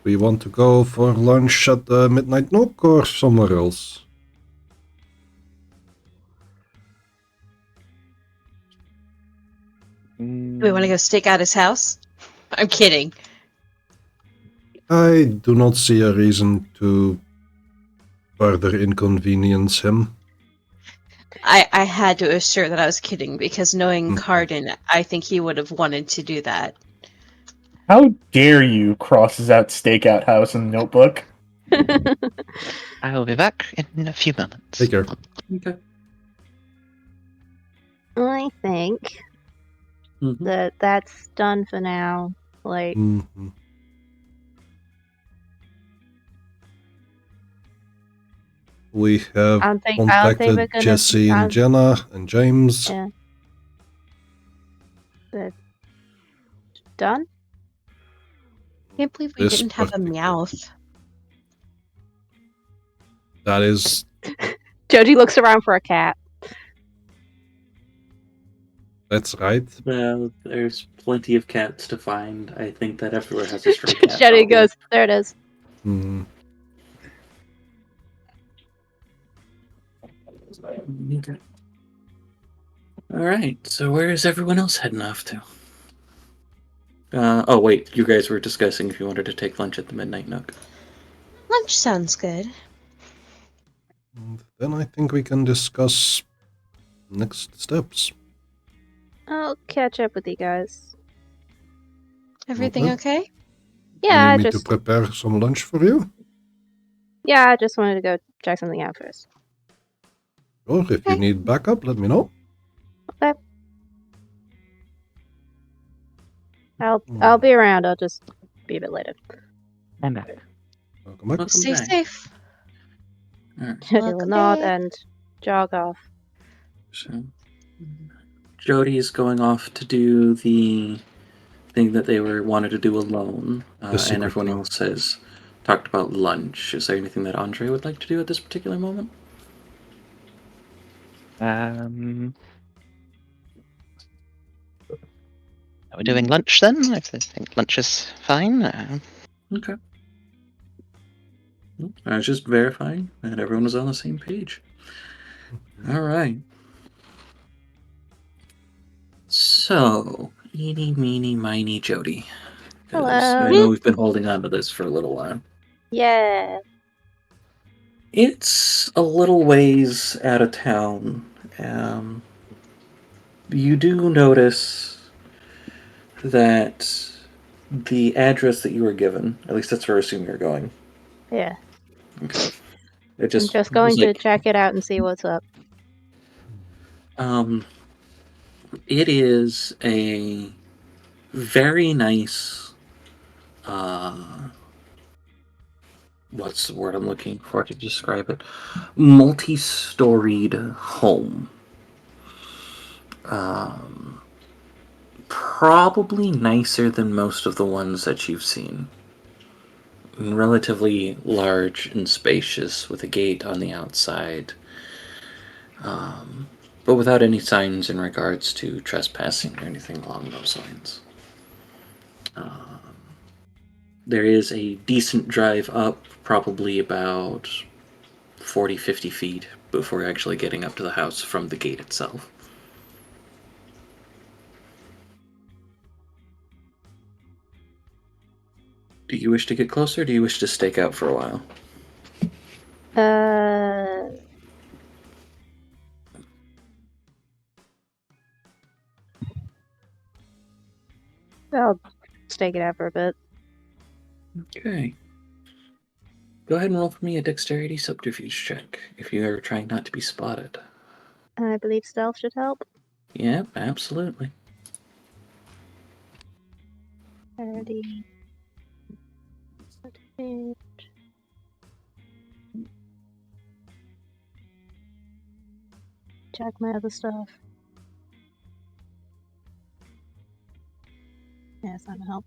We want to go for lunch at the Midnight Nook or somewhere else. Do we want to go stake out his house? I'm kidding. I do not see a reason to further inconvenience him. I had to assure that I was kidding because knowing Mhm. Cardin, I think he would have wanted to do that. How dare you crosses out stakeout house in the notebook? I will be back in a few moments. Take care. Okay. I think that that's done for now. Like, Mhm. We have I don't think we're contacted gonna. Jesse and Jenna and James. Yeah. But done. Can't believe we This didn't have a particular- Meowth. That is, Jody looks around for a cat. that's right. Well, there's plenty of cats to find. I think that everywhere has a stray cat. Jody problem. goes, "There it is." Hmm. Okay. All right. So where is everyone else heading off to? Oh wait, you guys were discussing if you wanted to take lunch at the Midnight Nook. Lunch sounds good. And then I think we can discuss next steps. I'll catch up with you guys. Everything Okay. okay? Yeah, you need me just to prepare some lunch for you? Yeah, I just wanted to go check something out first. Oh, if you need backup, let me know. Okay. I'll be around. I'll just be a bit later. I'm back. Welcome back. Welcome Stay back. safe. All right. He will Welcome nod back. and jog off. So, Jody is going off to do the thing that they wanted to do alone, The secret and everyone club. else has talked about lunch. Is there anything that Andre would like to do at this particular moment? Are we doing lunch then? I think lunch is fine. Okay. I was just verifying that everyone was on the same page. All right. So, eeny, meeny, miny, Jody. 'Cause Hello. I know we've been holding on to this for a little while. Yeah. It's a little ways out of town. You do notice that the address that you were given, at least that's where I assume you're going. Yeah. Okay. It I'm just going to check it out and see what's up. It is a very nice, what's the word I'm looking for to describe it? Multi-storied home. Probably nicer than most of the ones that you've seen. Relatively large and spacious with a gate on the outside, but without any signs in regards to trespassing or anything along those lines. There is a decent drive up, probably about 40, 50 feet before actually getting up to the house from the gate itself. Do you wish to get closer, or do you wish to stake out for a while? I'll stake it out for a bit. Okay. Go ahead and roll for me a dexterity subterfuge check if you are trying not to be spotted. I believe stealth should help. Yep, absolutely. 30. Check my other stuff. Yeah, it's not gonna help.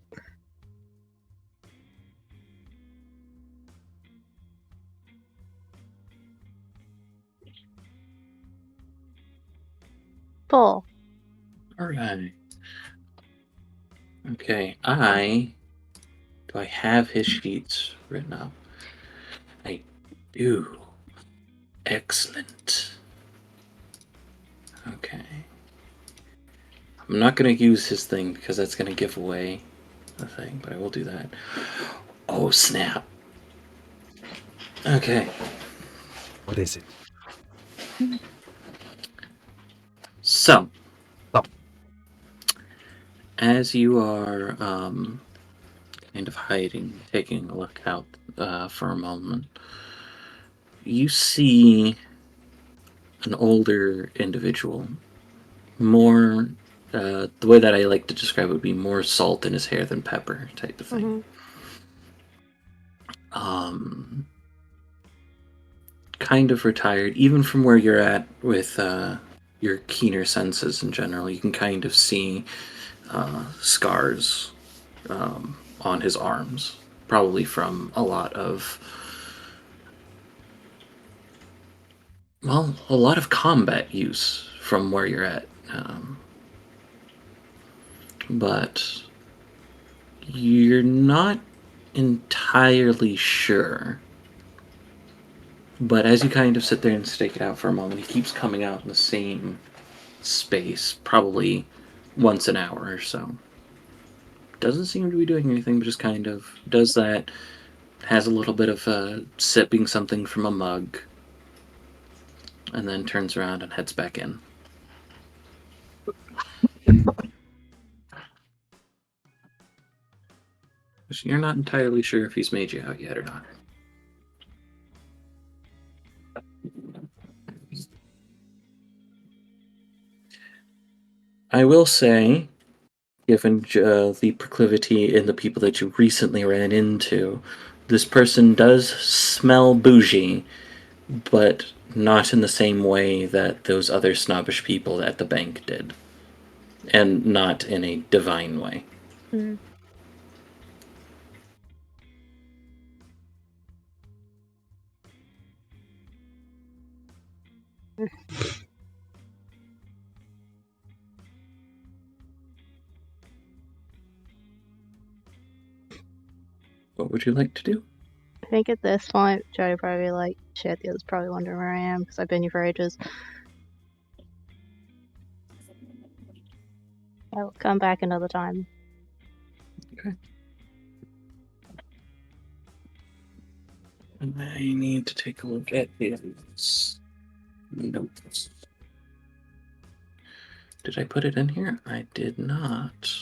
Full. Alright. Okay, do I have his sheets written up? I do. Excellent. Okay. I'm not going to use his thing because that's going to give away the thing, but I will do that. Oh, snap. Okay. What is it? So, Oh. as you are kind of hiding, taking a look out for a moment, you see an older individual. More, the way that I like to describe it would be more salt in his hair than pepper type of thing. Kind of retired, even from where you're at with your keener senses in general. You can kind of see scars on his arms, probably from a lot of combat use from where you're at. But you're not entirely sure. But as you kind of sit there and stake it out for a moment, he keeps coming out in the same space, probably once an hour or so. Doesn't seem to be doing anything, but just kind of does that. Has a little bit of sipping something from a mug, and then turns around and heads back in. You're not entirely sure if he's made you out yet or not. I will say, given the proclivity in the people that you recently ran into, this person does smell bougie, but not in the same way that those other snobbish people at the bank did. And not in a divine way. Mm. What would you like to do? I think at this point, Jody would probably be like, shit, the other's probably wondering where I am because I've been here for ages. I'll come back another time. Okay. I need to take a look at his notes. Did I put it in here? I did not.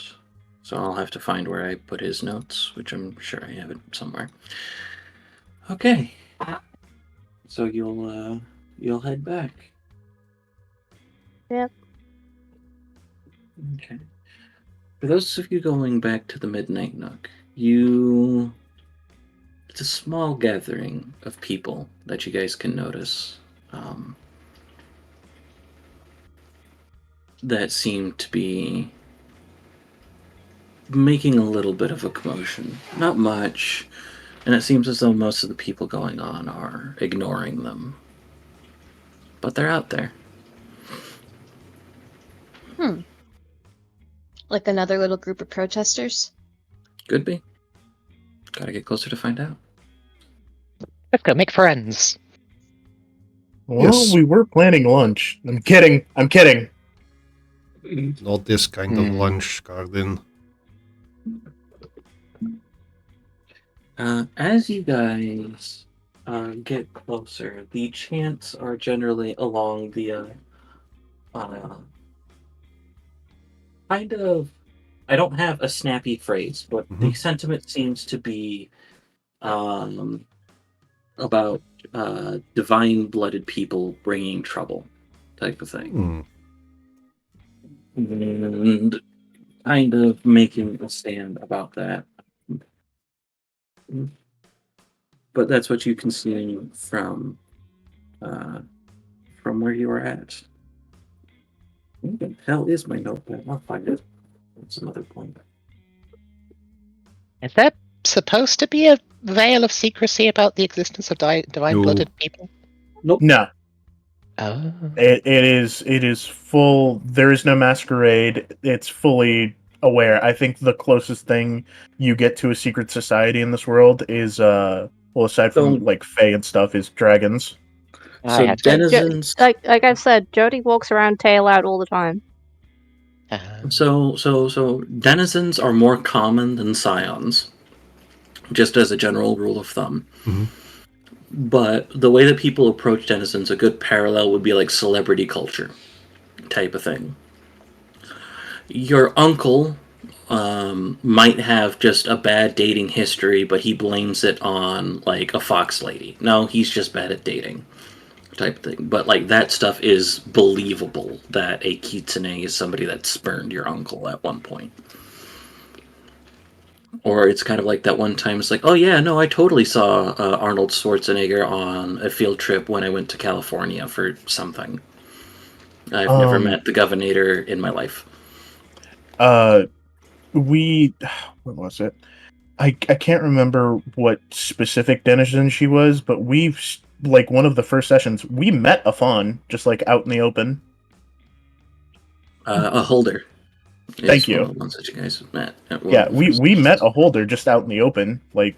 So I'll have to find where I put his notes, which I'm sure I have it somewhere. Okay. So you'll head back. Yep. Okay. For those of you going back to the Midnight Nook, it's a small gathering of people that you guys can notice that seem to be making a little bit of a commotion. Not much, and it seems as though most of the people going on are ignoring them. But they're out there. Like another little group of protesters? Could be. Gotta get closer to find out. Let's go make friends. Well, Yes. we were planning lunch. I'm kidding. Not this kind of lunch, Garden. As you guys get closer, the chants are generally along the kind of. I don't have a snappy phrase, but the sentiment seems to be about divine-blooded people bringing trouble, type of thing, and kind of making a stand about that. But that's what you can see from where you are at. Where the hell is my notepad? I'll find it. That's another point. Is there supposed to be a veil of secrecy about the existence of divine-blooded people? Nope. No, Oh. it is full. There is no masquerade. It's fully aware. I think the closest thing you get to a secret society in this world is well, aside from like Fae and stuff, is dragons. I So had to. denizens. Like I've said, Jody walks around tail out all the time. So denizens are more common than scions, just as a general rule of thumb. But the way that people approach denizens, a good parallel would be like celebrity culture type of thing. Your uncle might have just a bad dating history, but he blames it on like a fox lady. No, he's just bad at dating type of thing. But like that stuff is believable that a kitsune is somebody that spurned your uncle at one point. Or it's kind of like that one time, it's like, oh yeah, no, I totally saw Arnold Schwarzenegger on a field trip when I went to California for something. I've never met the governor in my life. What was it? I can't remember what specific denizen she was, but we've like one of the first sessions we met a fawn just like out in the open. A holder. Thank you. One of the ones that you guys met. Yeah, we met a holder just out in the open. Like,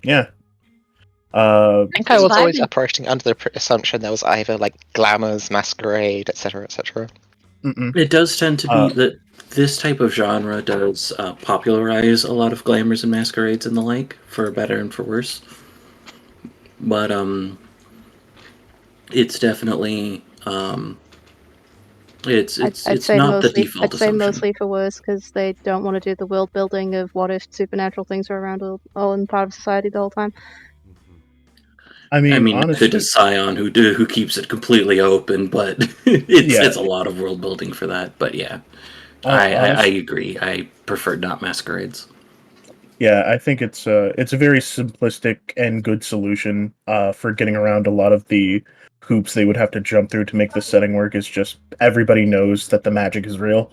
yeah. I think I was always vibing. operating under the assumption there was either like glamours, masquerade, etc., etc. It does tend to be that this type of genre does popularize a lot of glamours and masquerades and the like, for better and for worse. But it's definitely it's not the default I'd say assumption. mostly for worse because they don't want to do the world building of what if supernatural things are around all in part of society the whole time. I mean, method honestly, is Scion who keeps it completely open, but it's a lot of world building for that. But yeah, I honest, agree. I prefer not masquerades. yeah, I think it's a very simplistic and good solution for getting around a lot of the hoops they would have to jump through to make the setting work. Is just everybody knows that the magic is real.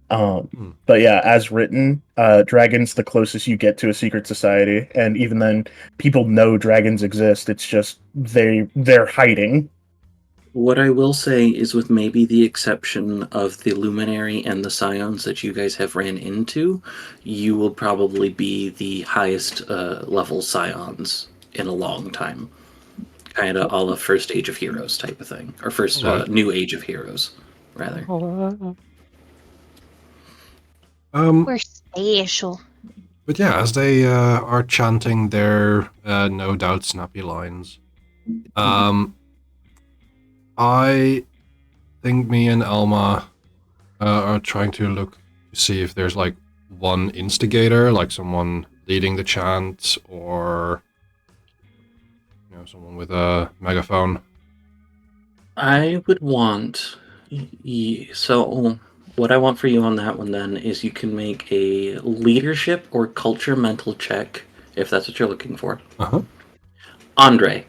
But yeah, as written, dragons the closest you get to a secret society, and even then, people know dragons exist. It's just they're hiding. What I will say is, with maybe the exception of the Luminary and the Scions that you guys have ran into, you will probably be the highest level Scions in a long time. Kind of a la First Age of Heroes type of thing. Or First Alright. New Age of Heroes, rather. We're special. But yeah, as they are chanting their no doubt snappy lines, I think me and Elma are trying to look to see if there's like one instigator, like someone leading the chant, or someone with a megaphone. I would want. So, what I want for you on that one then is you can make a leadership or culture mental check, if that's what you're looking for. Uh-huh. Andre,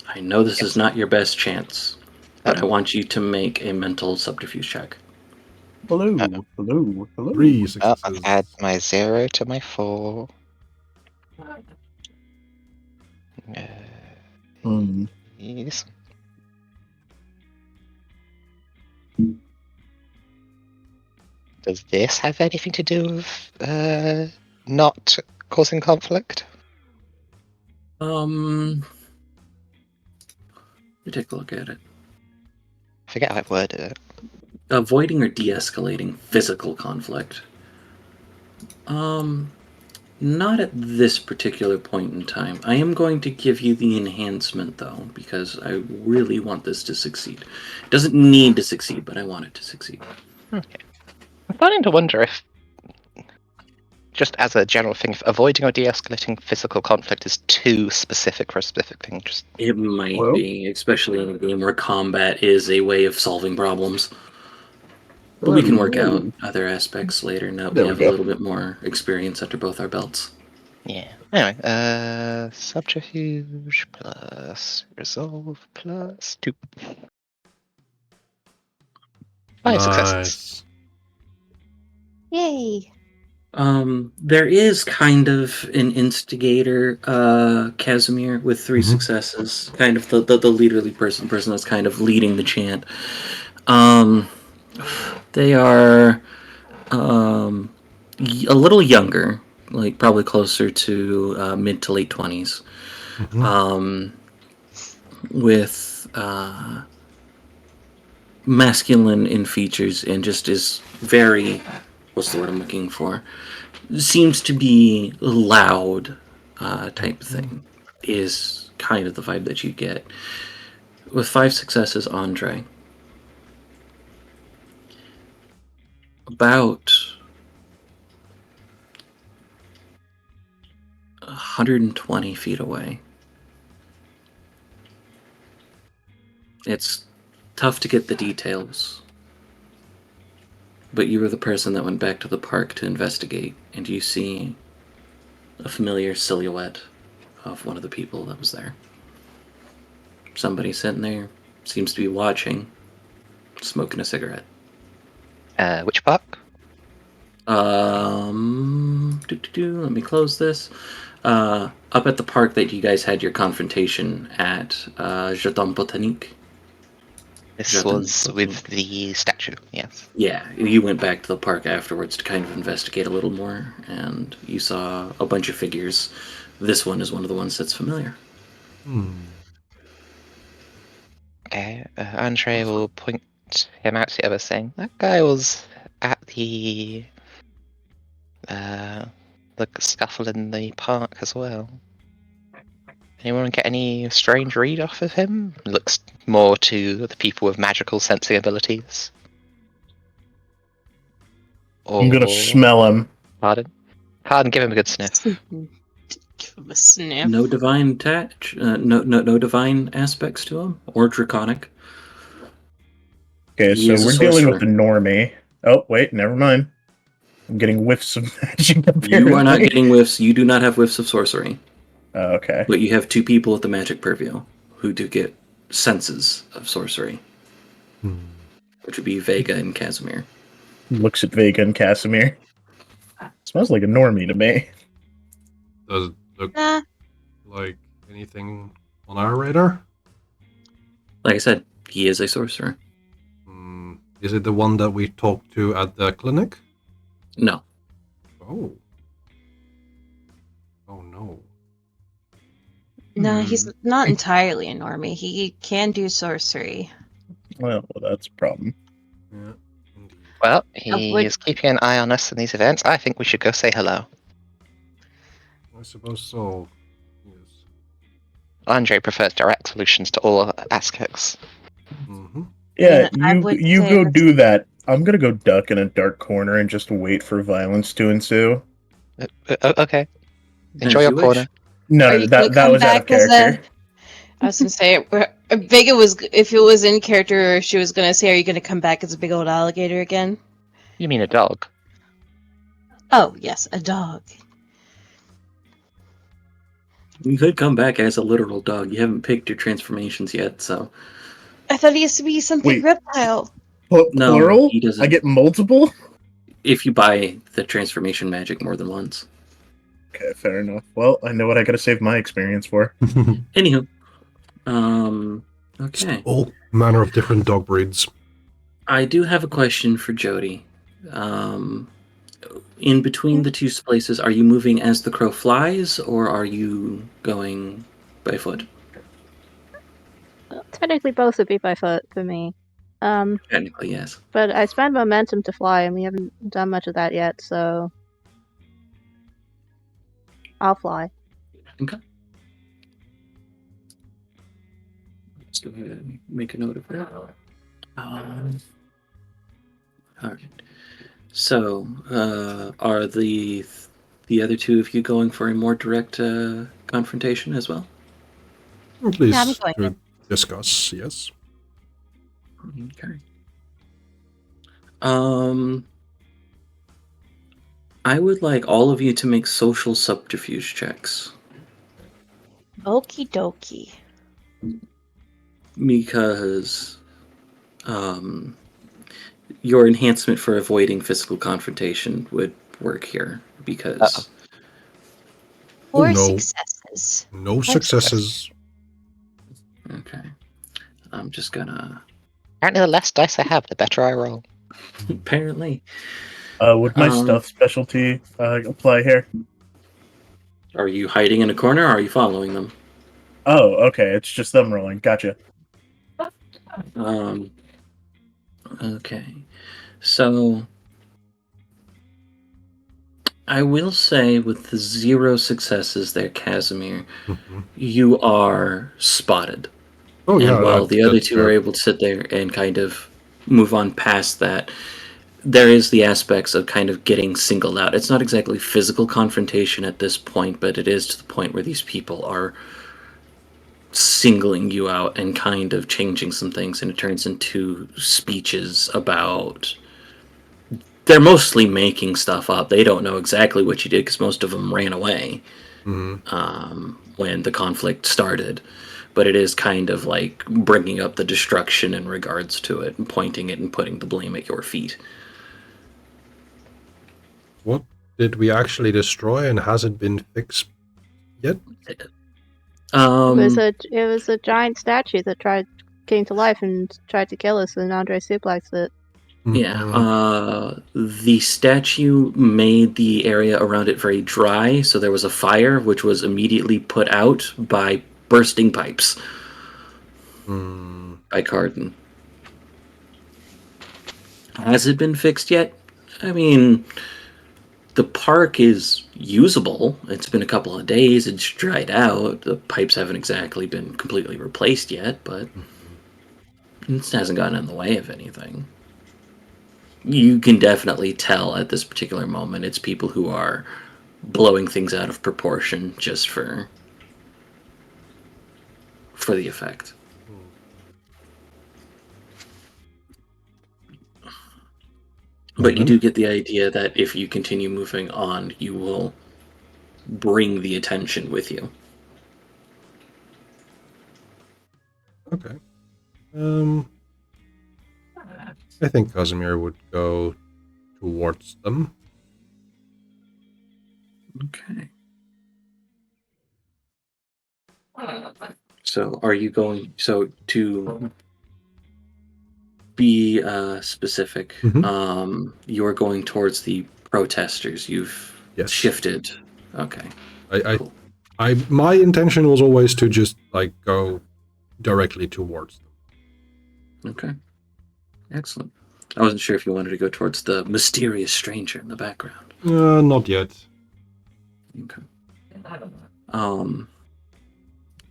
I know this is Yes. not your best chance, but I Uh-oh. want you to make a mental subterfuge check. Hello, hello, hello. 3 I'll successes. add my 0 to my 4. Yes. Does this have anything to do with not causing conflict? Let me take a look at it. I forget how I worded it. Avoiding or de-escalating physical conflict. Not at this particular point in time. I am going to give you the enhancement though, because I really want this to succeed. It doesn't need to succeed, but I want it to succeed. Okay. I'm starting to wonder if, just as a general thing, if avoiding or de-escalating physical conflict is too specific for a specific thing. Just It might Well. be, especially in a game where combat is a way of solving problems. But we can work out other aspects later now that we There we have go. a little bit more experience under both our belts. yeah. Anyway, subterfuge plus resolve plus 2. 5 successes. Nice. Yay. There is kind of an instigator, Casimir, with 3 Mhm. successes. Kind of the leaderly person that's kind of leading the chant. They are a little younger, like probably closer to mid to late 20s, Mhm. with masculine in features and just is very, what's the word I'm looking for? Seems to be loud type of thing, is kind of the vibe that you get. With 5 successes, Andre, about 120 feet away. It's tough to get the details, but you were the person that went back to the park to investigate, and you see a familiar silhouette of one of the people that was there. Somebody sitting there, seems to be watching, smoking a cigarette. Which park? Let me close this. Up at the park that you guys had your confrontation at, Jardin Botanique. This Jardin was with the statue, yes. Yeah, you went back to the park afterwards to kind of investigate a little more, and you saw a bunch of figures. This one is one of the ones that's familiar. Okay, Andre will point him out to the other, saying, that guy was at the scuffle in the park as well. Anyone get any strange read off of him? Looks more to the people with magical sensing abilities. I'm gonna smell him. Pardon? Pardon, give him a good sniff. Give him a sniff. No divine no divine aspects to him, or draconic. Okay, He so is a we're dealing with sorcerer. the normie. Oh, wait, never mind. I'm getting whiffs of magic, apparently. You are not getting whiffs. You do not have whiffs of sorcery. Oh, okay. But you have two people with the magic purview who do get senses of sorcery, which would be Vega and Casimir. Looks at Vega and Casimir. Smells like a normie to me. Does it look Nah. like anything on our radar? Like I said, he is a sorcerer. Is it the one that we talked to at the clinic? No. Oh. Oh no. No, he's not entirely a normie. He can do sorcery. Well, that's a problem. Yeah, indeed. Well, would- he is keeping an eye on us in these events. I think we should go say hello. I suppose so. Yes. Andre prefers direct solutions to all aspects. Mm-hmm. Yeah, I would you say go that's- do that. I'm gonna go duck in a dark corner and just wait for violence to ensue. Okay. Enjoy As your you wish. corner. No, Are no, you gonna that come was out of back as character. I was gonna say, Vega was, if it was in character, she was gonna say, are you gonna come back as a big old alligator again? You mean a dog? Oh, yes, a dog. You could come back as a literal dog. You haven't picked your transformations yet, so I thought he used to be some big Wait. reptile. No, Plural? he doesn't. I get multiple? if you buy the transformation magic more than once. Okay, fair enough. Well, I know what I gotta save my experience for. Anywho, okay. All manner of different dog breeds. I do have a question for Jody. In between the two places, are you moving as the crow flies, or are you going by foot? Well, technically, both would be by foot for me. Technically, yes. But I spend momentum to fly, and we haven't done much of that yet, so I'll fly. Okay. Let's go ahead and make a note of that. All right. So, are the other two of you going for a more direct confrontation as well? Please Yeah, I'm going to discuss, yes. Okay. I would like all of you to make social subterfuge checks. Okie dokie. Because your enhancement for avoiding physical confrontation would work here. Because 4 no. successes. No successes. okay, I'm just gonna Apparently, the less dice I have, the better I roll. apparently. Would my Um, stuff specialty apply here? Are you hiding in a corner, or are you following them? Oh, okay. It's just them rolling. Gotcha. Okay, so I will say with the 0 successes there, Casimir, you are spotted. Oh yeah. And while the other that's two fair. are able to sit there and kind of move on past that, there is the aspects of kind of getting singled out. It's not exactly physical confrontation at this point, but it is to the point where these people are singling you out and kind of changing some things, and it turns into speeches about... They're mostly making stuff up. They don't know exactly what you did because most of them ran away when the conflict started. But it is kind of like bringing up the destruction in regards to it and pointing it and putting the blame at your feet. What did we actually destroy and hasn't been fixed yet? It was a giant statue that came to life and tried to kill us, and Andre suplexed it. Yeah, the statue made the area around it very dry, so there was a fire which was immediately put out by bursting pipes by Carden. Has it been fixed yet? I mean, the park is usable. It's been a couple of days. It's dried out. The pipes haven't exactly been completely replaced yet, but it hasn't gotten in the way of anything. You can definitely tell at this particular moment it's people who are blowing things out of proportion just for the effect. But you do get the idea that if you continue moving on, you will bring the attention with you. Okay. I think Casimir would go towards them. Okay. So are you going, so to be specific, Mhm. you're going towards the protesters. You've Yes. shifted. Okay. Cool. My intention was always to just like go directly towards them. Okay. Excellent. I wasn't sure if you wanted to go towards the mysterious stranger in the background. Not yet. Okay.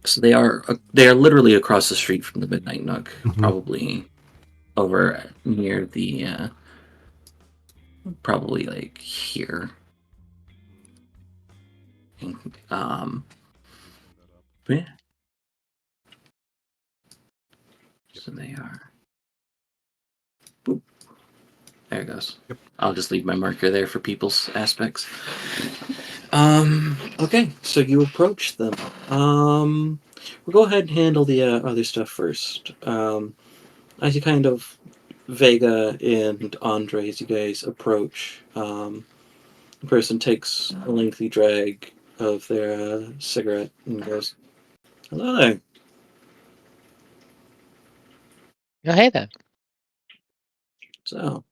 So they are literally across the street from the Midnight Nook, probably over near the probably like here. Yeah. So they are. Boop. There it goes. Yep. I'll just leave my marker there for people's aspects. Okay, so you approach them. We'll go ahead and handle the other stuff first. As you kind of Vega and Andre, as you guys approach, the person takes a lengthy drag of their cigarette and goes, "Hello there." Oh, hey there. So,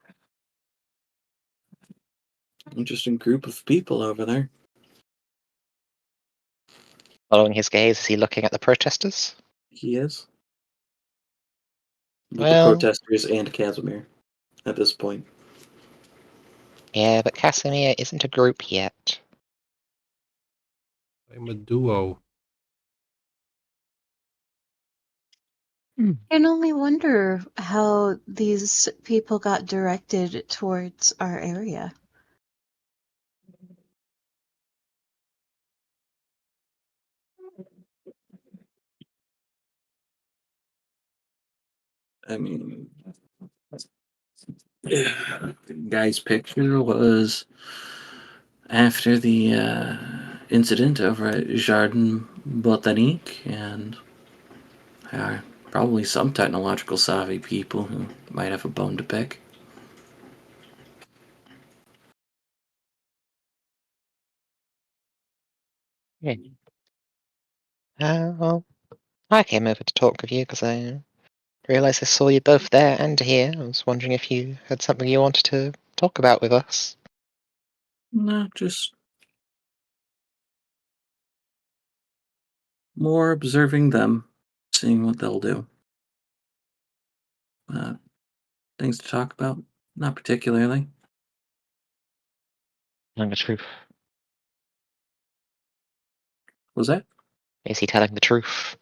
interesting group of people over there. Following his gaze, is he looking at the protesters? He is. With the Well, protesters and Casimir at this point. yeah, but Casimir isn't a group yet. I'm a duo. I can only wonder how these people got directed towards our area. I mean, the guy's picture was after the incident over at Jardin Botanique, and probably some technological savvy people who might have a bone to pick. Yeah. Well, I came over to talk with you because I realized I saw you both there and here. I was wondering if you had something you wanted to talk about with us. No, just more observing them, seeing what they'll do. Things to talk about? Not particularly. Telling the truth. Was that? Is he telling the truth?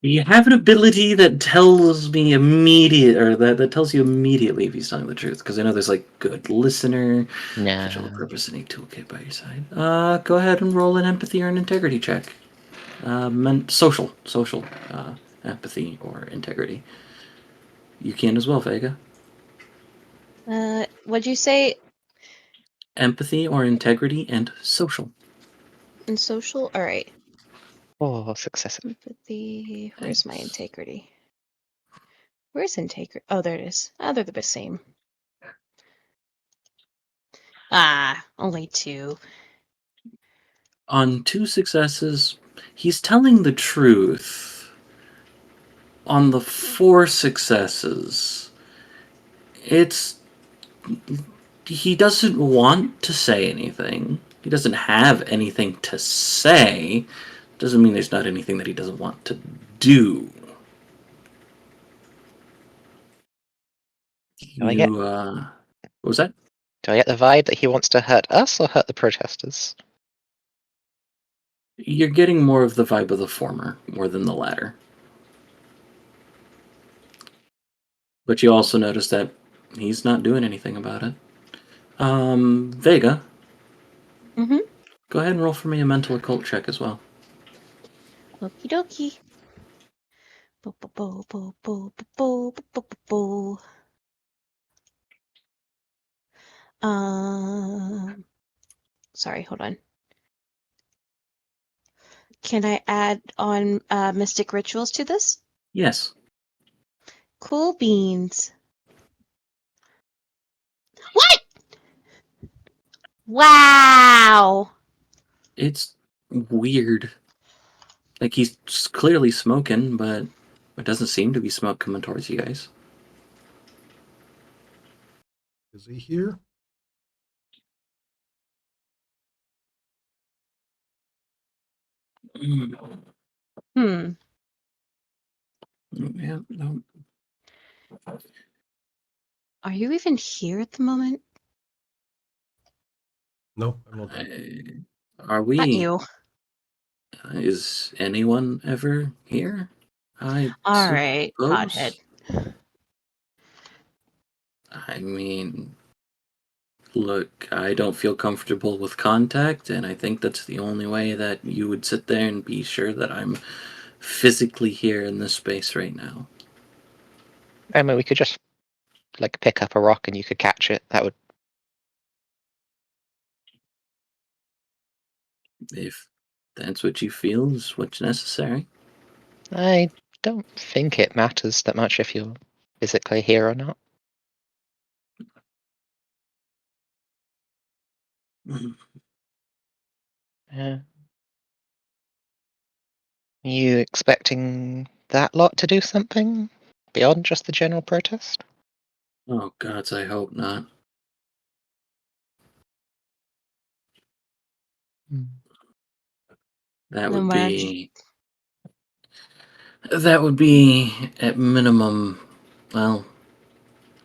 You have an ability that tells me that tells you immediately if he's telling the truth. Because I know there's like good listener, special No. purpose innate toolkit by your side. Go ahead and roll an empathy or an integrity check. Social empathy or integrity. You can as well, Vega. What'd you say Empathy or integrity and social. in social? All right. Oh, successive. Empathy. Where's my Thanks. integrity? Where's integrity? Oh, there it is. Oh, they're the same. Ah, only 2. On 2 successes, he's telling the truth. On the 4 successes, it's he doesn't want to say anything. He doesn't have anything to say. Doesn't mean there's not anything that he doesn't want to do. Do I get What was that? do I get the vibe that he wants to hurt us or hurt the protesters? You're getting more of the vibe of the former more than the latter. But you also notice that he's not doing anything about it. Vega, Mm-hmm. Go ahead and roll for me a mental occult check as well. Okie dokie. Bo, bo, bo, bo, bo, bo, bo, bo, bo, bo. Sorry, hold on. Can I add on mystic rituals to this? Yes. Cool beans. What? Wow. It's weird. Like, he's clearly smoking, but it doesn't seem to be smoke coming towards you guys. Is he here? Hmm. Yeah, no. Are you even here at the moment? No, I'm not there. Are Not we? you. Is anyone ever here? I All right, suppose. pothead. I mean, look, I don't feel comfortable with contact, and I think that's the only way that you would sit there and be sure that I'm physically here in this space right now. I mean, we could just like pick up a rock and you could catch it. That would. If that's what you feel is what's necessary. I don't think it matters that much if you're physically here or not. Yeah. Are you expecting that lot to do something beyond just the general protest? Oh, gods, I hope not. That Then would why don't you? be at minimum, well,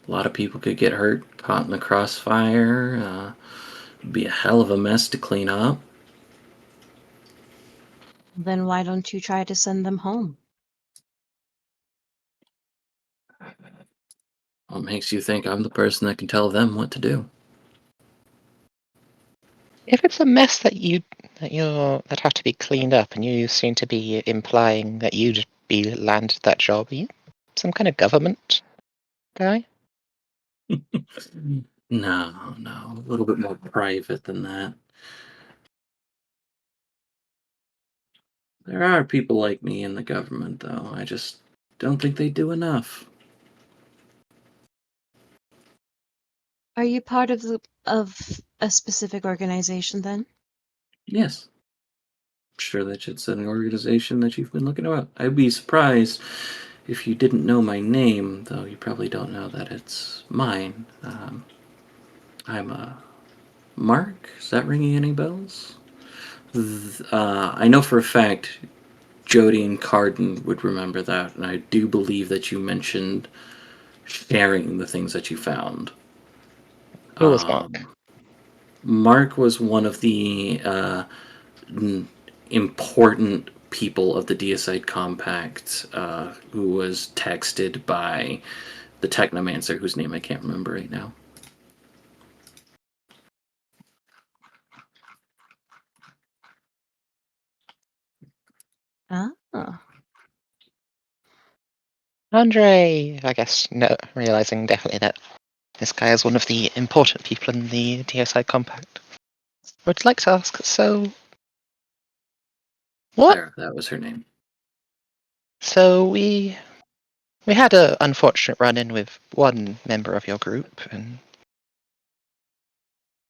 a lot of people could get hurt, caught in the crossfire. It'd be a hell of a mess to clean up. Then why don't you try to send them home? What makes you think I'm the person that can tell them what to do? If it's a mess that have to be cleaned up, and you seem to be implying that you'd be landed that job, are you some kind of government guy? No, a little bit more private than that. There are people like me in the government, though. I just don't think they do enough. Are you part of a specific organization then? Yes. Sure that it's an organization that you've been looking about. I'd be surprised if you didn't know my name, though you probably don't know that it's mine. I'm Mark. Is that ringing any bells? I know for a fact Jody and Carden would remember that, and I do believe that you mentioned sharing the things that you found. Who was Mark? Mark was one of the important people of the Deicide Compact who was texted by the Technomancer, whose name I can't remember right now. Ah. Andre, I guess, no, realizing definitely that this guy is one of the important people in the DSI Compact. Would like to ask, so what? There, that was her name. So we had a unfortunate run-in with one member of your group, and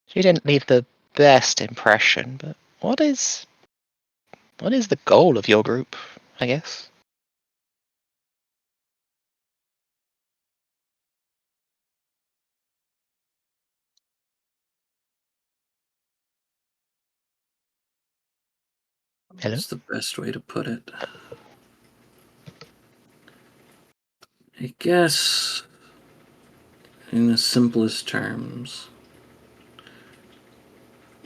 she didn't leave the best impression. But what is the goal of your group? I guess. Hello. What's the best way to put it? I guess, in the simplest terms,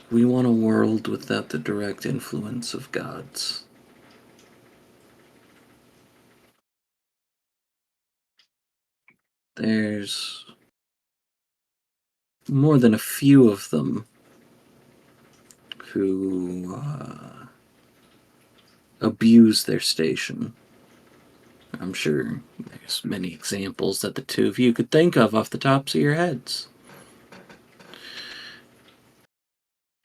we want a world without the direct influence of gods. There's more than a few of them, who abuse their station. I'm sure there's many examples that the two of you could think of off the tops of your heads.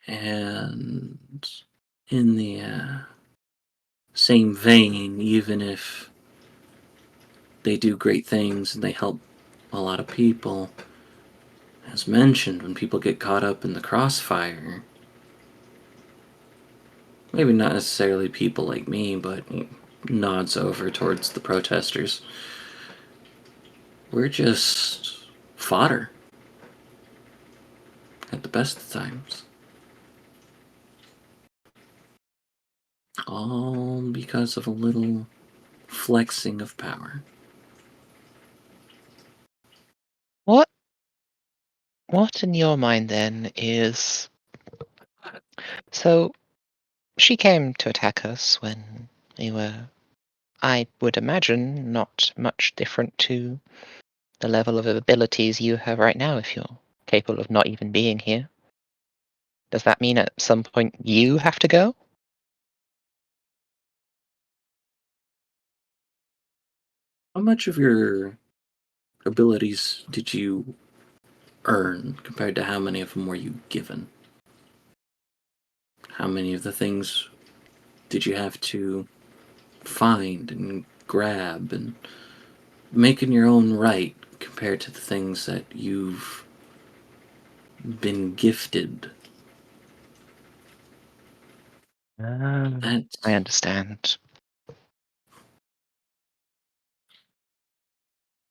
And in the same vein, even if they do great things and they help a lot of people, as mentioned, when people get caught up in the crossfire, maybe not necessarily people like me, but nods over towards the protesters, we're just fodder at the best of times. All because of a little flexing of power. What in your mind then is... So, she came to attack us when we were, I would imagine, not much different to the level of abilities you have right now if you're capable of not even being here. Does that mean at some point you have to go? How much of your abilities did you earn compared to how many of them were you given? How many of the things did you have to find and grab and make in your own right compared to the things that you've been gifted? I understand.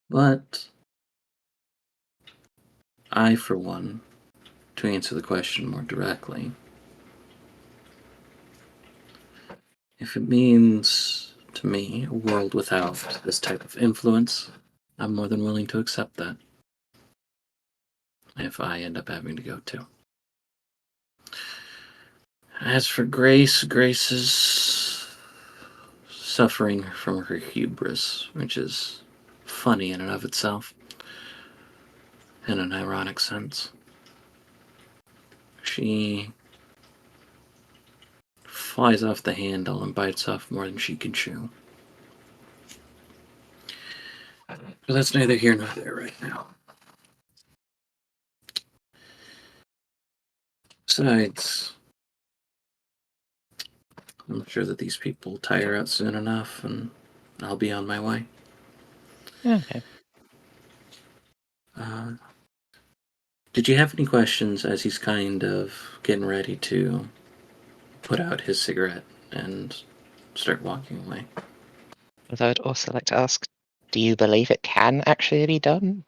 But I, for one, to answer the question more directly, if it means to me a world without this type of influence, I'm more than willing to accept that. If I end up having to go too. As for Grace, Grace is suffering from her hubris, which is funny in and of itself, in an ironic sense. She flies off the handle and bites off more than she can chew. But that's neither here nor there right now. Besides, I'm sure that these people will tire out soon enough, and I'll be on my way. Okay. Did you have any questions as he's kind of getting ready to put out his cigarette and start walking away? Although I'd also like to ask, do you believe it can actually be done?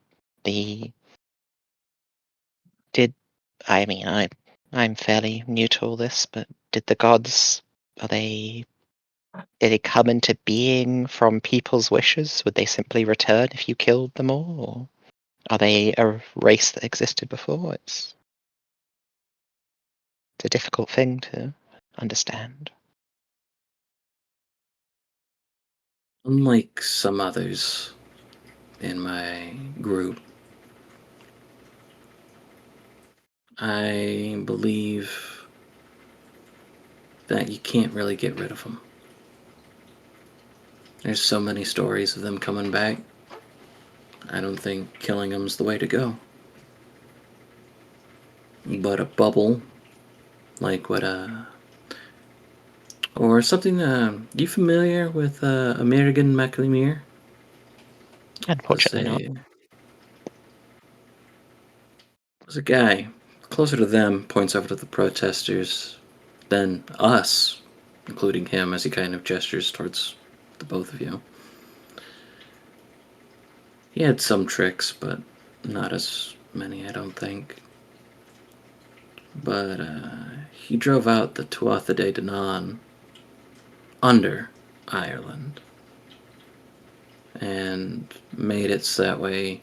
I'm fairly new to all this, but did the gods, did they come into being from people's wishes? Would they simply return if you killed them all? Or are they a race that existed before? It's a difficult thing to understand. Unlike some others in my group, I believe that you can't really get rid of them. There's so many stories of them coming back. I don't think killing them's the way to go. But a bubble, like what or something. You familiar with American MacLemere? Unfortunately not. Was a guy closer to them. Points over to the protesters, then us, including him, as he kind of gestures towards the both of you. He had some tricks, but not as many, I don't think. But he drove out the Tuatha De Danann under Ireland and made it so that way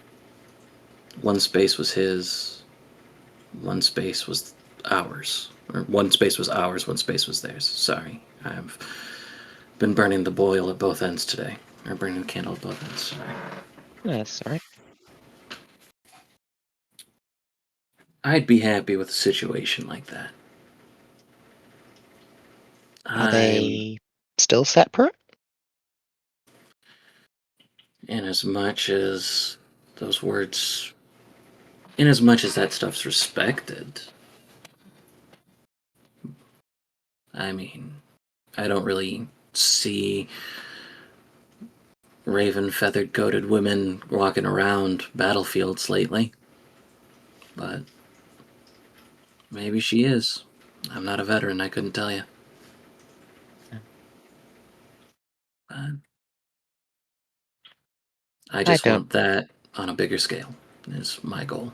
one space was his, one space was ours. Or one space was ours, one space was theirs. Sorry, I've been burning the boil at both ends today. Or burning the candle at both ends, sorry. That's all right. I'd be happy with a situation like that. Are they still separate? In as much as those words, in as much as that stuff's respected, I mean, I don't really see raven feathered coated women walking around battlefields lately. But maybe she is. I'm not a veteran, I couldn't tell you. But I just don't- want that on a bigger scale, is my goal.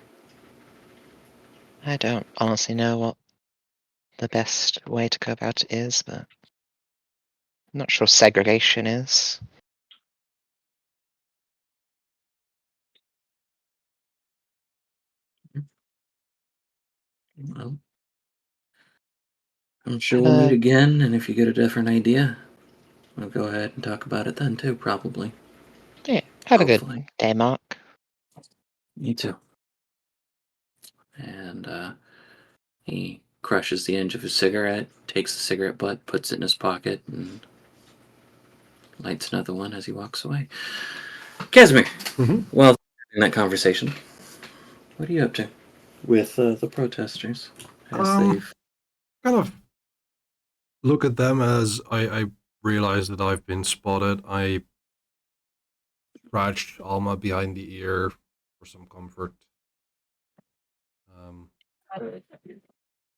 I don't honestly know what the best way to go about it is, but I'm not sure segregation is. Well, I'm sure we'll meet again, and if you get a different idea, we'll go ahead and talk about it then too, probably. Yeah, have a good Hopefully. day, Mark. Me too. And he crushes the end of his cigarette, takes the cigarette butt, puts it in his pocket, and lights another one as he walks away. Casimir, well, in that conversation, what are you up to with the protesters? As they've Kind of look at them as I realize that I've been spotted. I scratched Alma behind the ear for some comfort.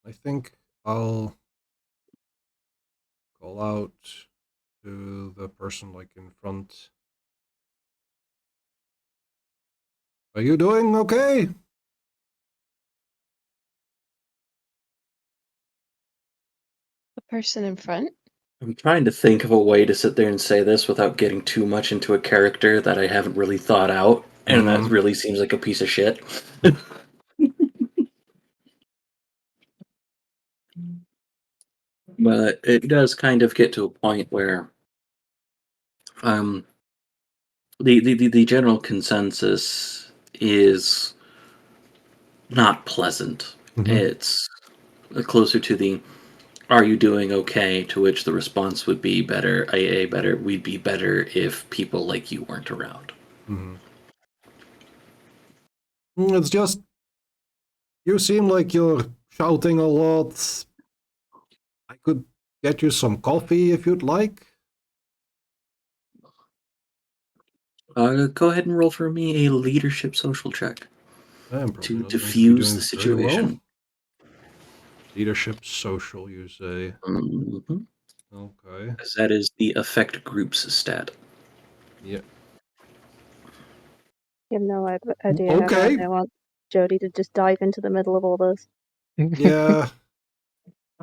I think I'll call out to the person like in front. Are you doing okay? The person in front? I'm trying to think of a way to sit there and say this without getting too much into a character that I haven't really thought out, and that really seems like a piece of shit. But it does kind of get to a point where the general consensus is not pleasant. It's closer to the "Are you doing okay?" to which the response would be better. Better. We'd be better if people like you weren't around. It's just you seem like you're shouting a lot. I could get you some coffee if you'd like. Go ahead and roll for me a leadership social check I'm probably to not going to be diffuse doing the very well. situation. Leadership social, you say? Mm-hmm. Okay. Because that is the affect groups stat. Yeah. You have no idea Okay. how bad I want Jody to just dive into the middle of all this. Yeah.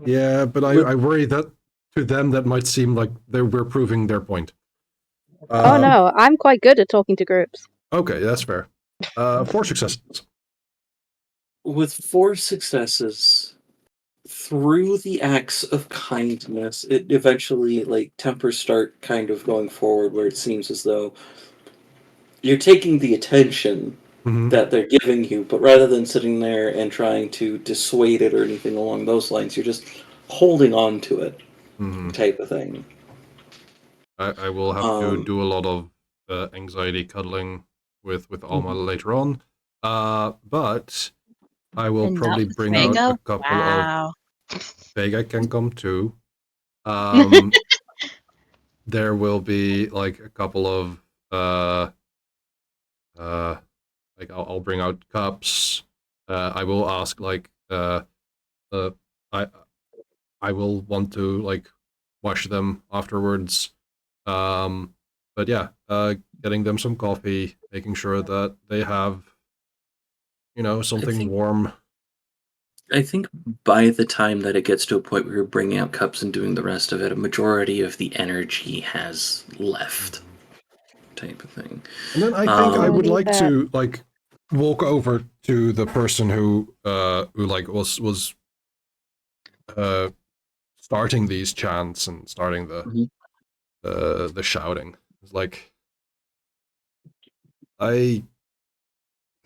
Yeah, but I worry that to them that might seem like we're proving their point. Oh no, I'm quite good at talking to groups. Okay, that's fair. 4 successes. With 4 successes, through the acts of kindness, it eventually, like, tempers start kind of going forward where it seems as though you're taking the attention that they're giving you, but rather than sitting there and trying to dissuade it or anything along those lines, you're just holding on to it, type of thing. I will have to do a lot of anxiety cuddling with Alma later on. But I will probably bring out a couple of Vega can come too. There will be like a couple of like I'll bring out cups. I will ask like I will want to like wash them afterwards. But yeah, getting them some coffee, making sure that they have, something warm. I think by the time that it gets to a point where you're bringing out cups and doing the rest of it, a majority of the energy has left, type of thing. And then I think I would like to like walk over to the person who like was starting these chants and starting the shouting. It's like I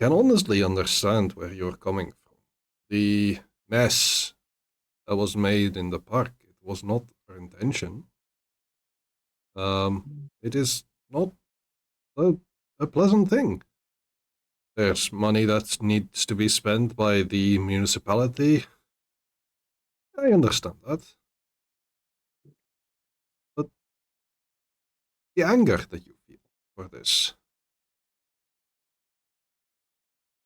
can honestly understand where you're coming from. The mess that was made in the park, it was not our intention. It is not a pleasant thing. There's money that needs to be spent by the municipality. I understand that. But the anger that you feel for this,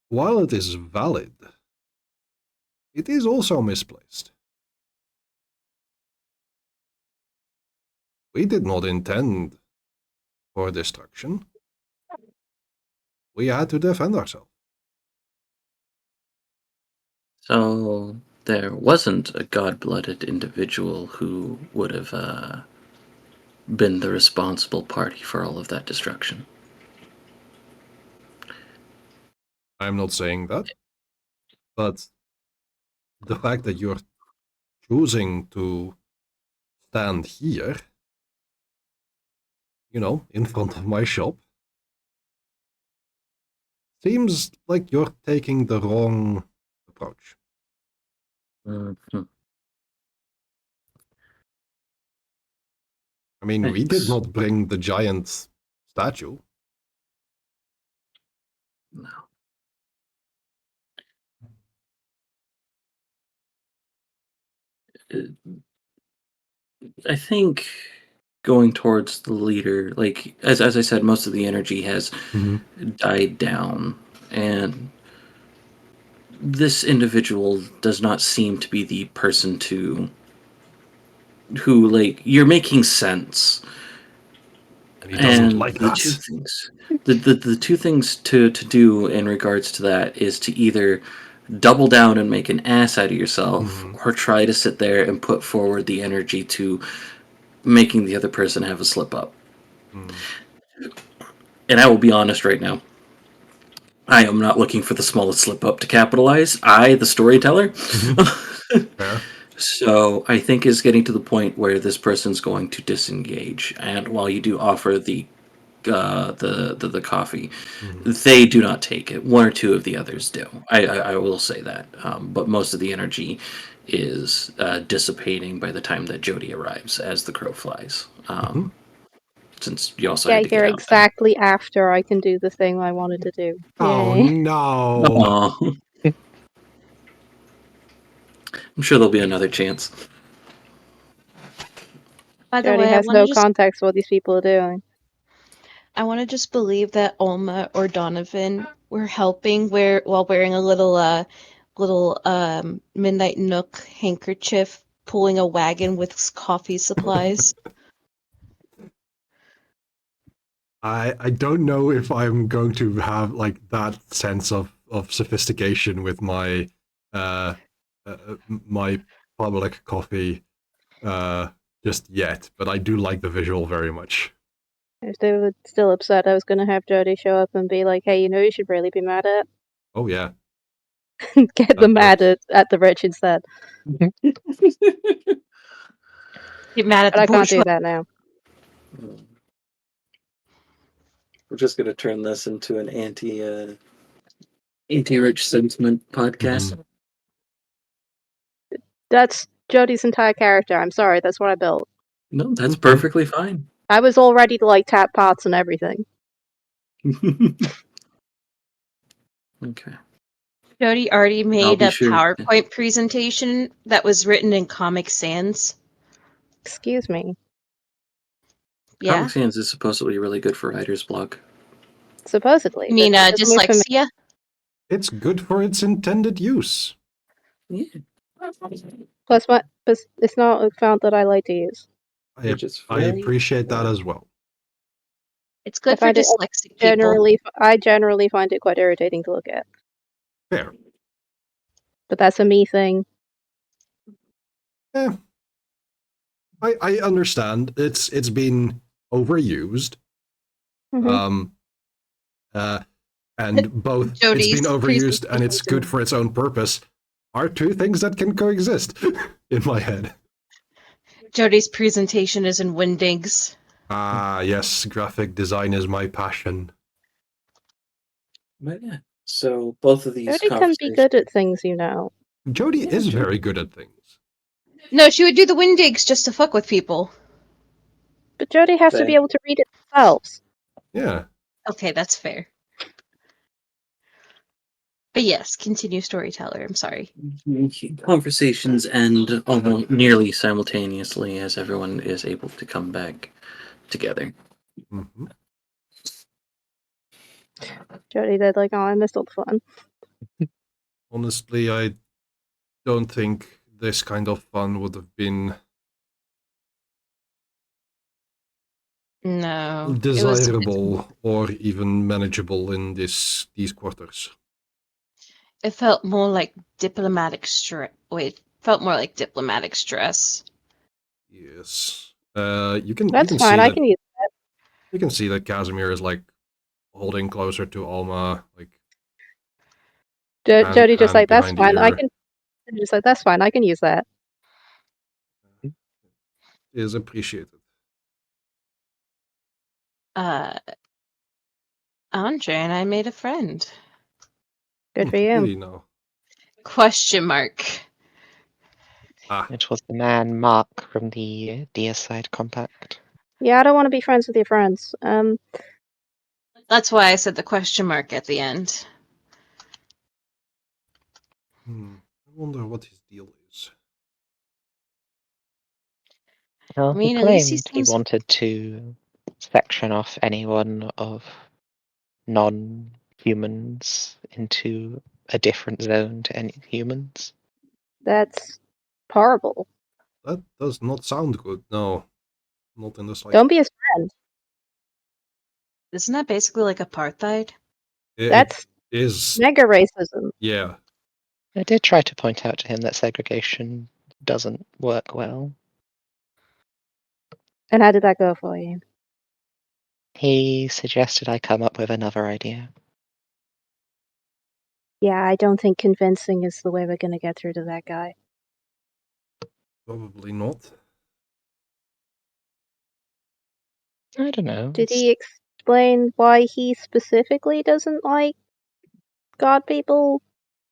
while it is valid, it is also misplaced. We did not intend for destruction. We had to defend ourselves. So there wasn't a god-blooded individual who would have been the responsible party for all of that destruction. I'm not saying that, but the fact that you're choosing to stand here, in front of my shop, seems like you're taking the wrong approach. Mm-hmm. I mean, we did not bring the giant statue. No. I think going towards the leader, like as I said, most of the energy has died down, and this individual does not seem to be the person who like you're making sense. And he doesn't And like the that. two things, the two things to do in regards to that is to either double down and make an ass out of yourself, or try to sit there and put forward the energy to making the other person have a slip up. And I will be honest right now. I am not looking for the smallest slip up to capitalize. I, the storyteller. Fair. So I think is getting to the point where this person's going to disengage. And while you do offer the coffee, they do not take it. One or two of the others do. I will say that. But most of the energy is dissipating by the time that Jody arrives, as the crow flies. Since you also had to You're get out. exactly after I can do the thing I wanted to do. Oh Yay. no! Aw. I'm sure there'll be another chance. By the Jody way, has no context for what these people are doing. I want to just believe that Alma or Donovan were helping while wearing a little Midnight Nook handkerchief, pulling a wagon with coffee supplies. I don't know if I'm going to have like that sense of sophistication with my my public coffee just yet, but I do like the visual very much. If they were still upset, I was going to have Jody show up and be like, hey, you should really be mad at? Oh yeah. Get them mad at the rich instead. Get mad at But the I can't do bourgeois. that now. We're just gonna turn this into an anti-rich sentiment podcast. That's Jody's entire character. I'm sorry, that's what I built. No, that's perfectly fine. I was all ready to tap pots and everything. Okay. Jody already made be a sure. PowerPoint presentation that was written in Comic Sans. Excuse me. Yeah? Comic Sans is supposedly really good for writer's block. Supposedly. You mean but it doesn't work for me. dyslexia? It's good for its intended use. Yeah. Plus, it's not a font that I like to use. I appreciate that as well. It's good for dyslexic people. people. I generally find it quite irritating to look at. Fair. But that's a me thing. Yeah. I understand. It's been overused. Mm-hmm. And both it's been overused and it's good for its own purpose are two things that can coexist in my head. Jody's presentation is in Wingdings. Ah, yes, graphic design is my passion. But yeah, so both of these Jody can be good at things, Jody Yeah, is Jody. very good at things. No, she would do the Windigs just to fuck with people. But Jody has to be able to read it themselves. Yeah. Okay, that's fair. But yes, continue storyteller. I'm sorry. Conversations end almost nearly simultaneously as everyone is able to come back together. Hmm. Jody did like, oh, I missed all the fun. Honestly, I don't think this kind of fun would have been No, desirable or even manageable in these quarters. it felt more like diplomatic stress. Wait, felt more like diplomatic stress. Yes. You can That's see fine. I that can use. you can see that Casimir is like holding closer to Alma, like Jody just hand like, that's behind the fine. I ear. can. Just like, that's fine. I can use that. Is appreciated. Andre and I made a friend. Good for you. Really now. Question mark. Ah, It was the man Mark from the Deicide Compact. Yeah, I don't want to be friends with your friends. That's why I said the question mark at the end. I wonder what his deal is. Well, I mean, he at least he claimed he seems. wanted to section off anyone of non-humans into a different zone to any humans. That's horrible. That does not sound good. No, not in the slightest. Don't be his friend. Isn't that basically like apartheid? That's It is. mega racism. Yeah. I did try to point out to him that segregation doesn't work well. And how did that go for you? He suggested I come up with another idea. Yeah, I don't think convincing is the way we're going to get through to that guy. Probably not. I don't know. Did he explain why he specifically doesn't like God people?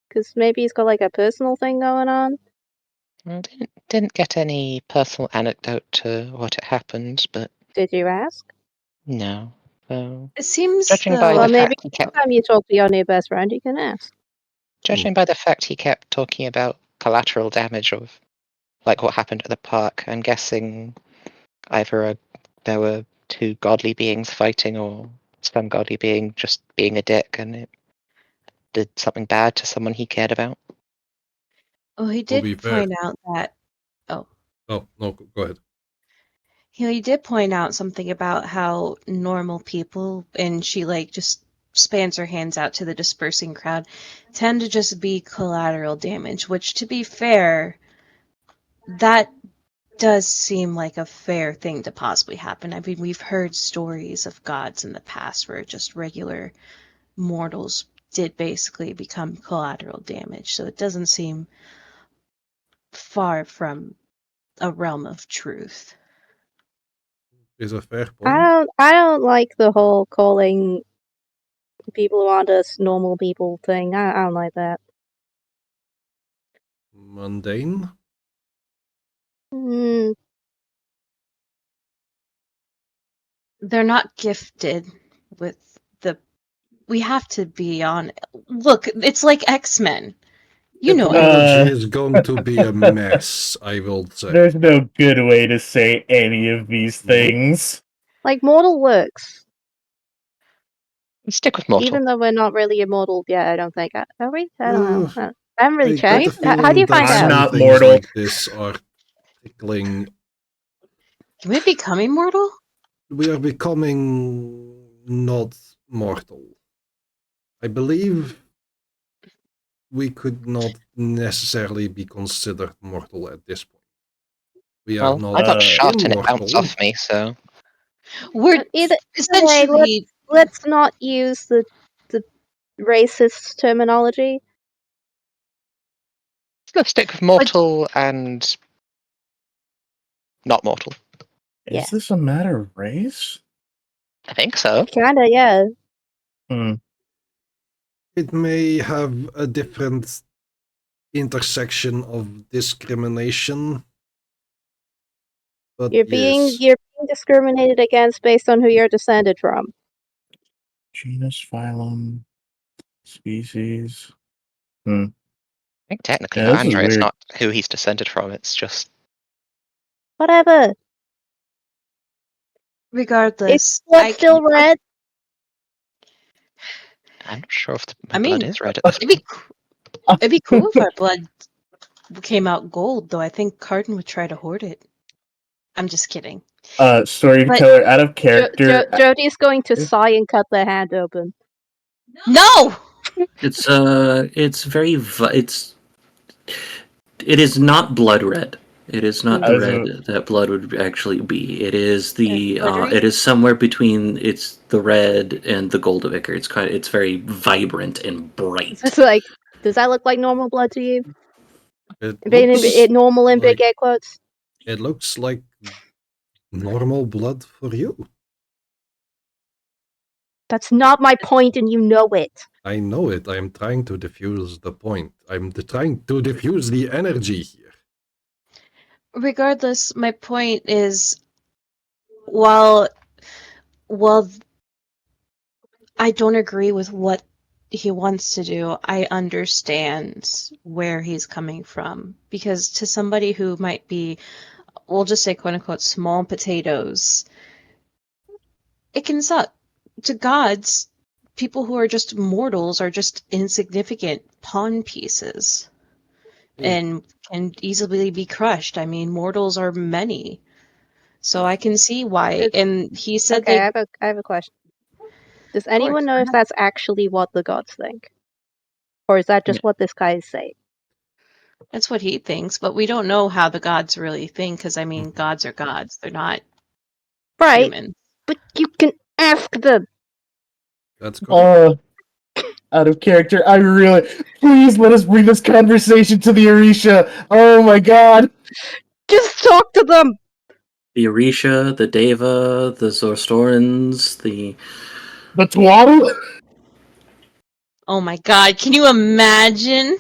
Because maybe he's got like a personal thing going on? I didn't get any personal anecdote to what happened, but Did you ask? no. So, It seems judging by though. Well, the maybe fact he kept next time you talk to your new best friend, you can ask. Judging by the fact he kept talking about collateral damage of, like, what happened at the park, I'm guessing either there were two godly beings fighting, or some godly being just being a dick and it did something bad to someone he cared about. Oh, he To be did fair. point out that. Oh, Oh, no, go ahead. he did point out something about how normal people, and she like just spans her hands out to the dispersing crowd, tend to just be collateral damage. Which, to be fair, that does seem like a fair thing to possibly happen. I mean, we've heard stories of gods in the past where just regular mortals did basically become collateral damage, so it doesn't seem far from a realm of truth. Is a fair point. I don't like the whole calling people who aren't us normal people thing. I don't like that. Mundane. Mm, They're not gifted with the. We have to be on. Look, it's like X-Men. You know it. Etymology is going to be a mess, I will say. There's no good way to say any of these Nope. things. like mortal works. Let's stick with mortal. Even though we're not really immortal yet, I don't think. Are we? I don't know. I haven't really I get checked. the How do feeling you that find I'm out? some not things mortal. like this are tickling. Can we become immortal? We are becoming not mortal. I believe we could not necessarily be considered mortal at this point. We are Well, not I got shot and it bounced immortal. off me, so We're Either way, essentially. let's not use the racist terminology. let's stick with mortal and not mortal. Yeah. Is this a matter of race? I think so. Kinda, yeah. It may have a different intersection of discrimination But You're being yes, discriminated against based on who you're descended from. Genus, phylum, species. I think technically Yeah, for this is Andre, it's weird. not who he's descended from. It's just Whatever. Is Regardless, blood still red? I'm not sure if my I blood mean, is red at this it'd be point. it'd be cool if our blood came out gold, though. I think Cardin would try to hoard it. I'm just kidding. Storyteller, out of character. Jody's going to Yeah. sigh and cut their hand open. No. It's very it is not blood red. It is not the As red a- that blood would actually be. It is the glittery? it is somewhere between it's the red and the gold of ichor. It's very vibrant and bright. It's like, does that look like normal blood to you? it Normal in big like, air quotes? it looks like normal blood for you. That's not my point, and you know it. I know it. I'm trying to diffuse the point. I'm trying to diffuse the energy here. Regardless, my point is, while I don't agree with what he wants to do, I understand where he's coming from. Because to somebody who might be, we'll just say quote unquote small potatoes, it can suck. To gods, people who are just mortals are just insignificant pawn pieces and can easily be crushed. I mean, mortals are many. So I can see why. And he said Okay, they. I have a question. Does Of course, anyone know if that's actually what the gods think? Or is that just what this guy is saying? that's what he thinks, but we don't know how the gods really think, because I mean, Mhm. gods are gods. They're not Right, human. but you can ask them. That's correct. Out of character. Please let us bring this conversation to the Orisha. Oh my god. Just talk to them. The Orisha, the Deva, the Zorstorans, the Twaddle? Oh my god, can you imagine?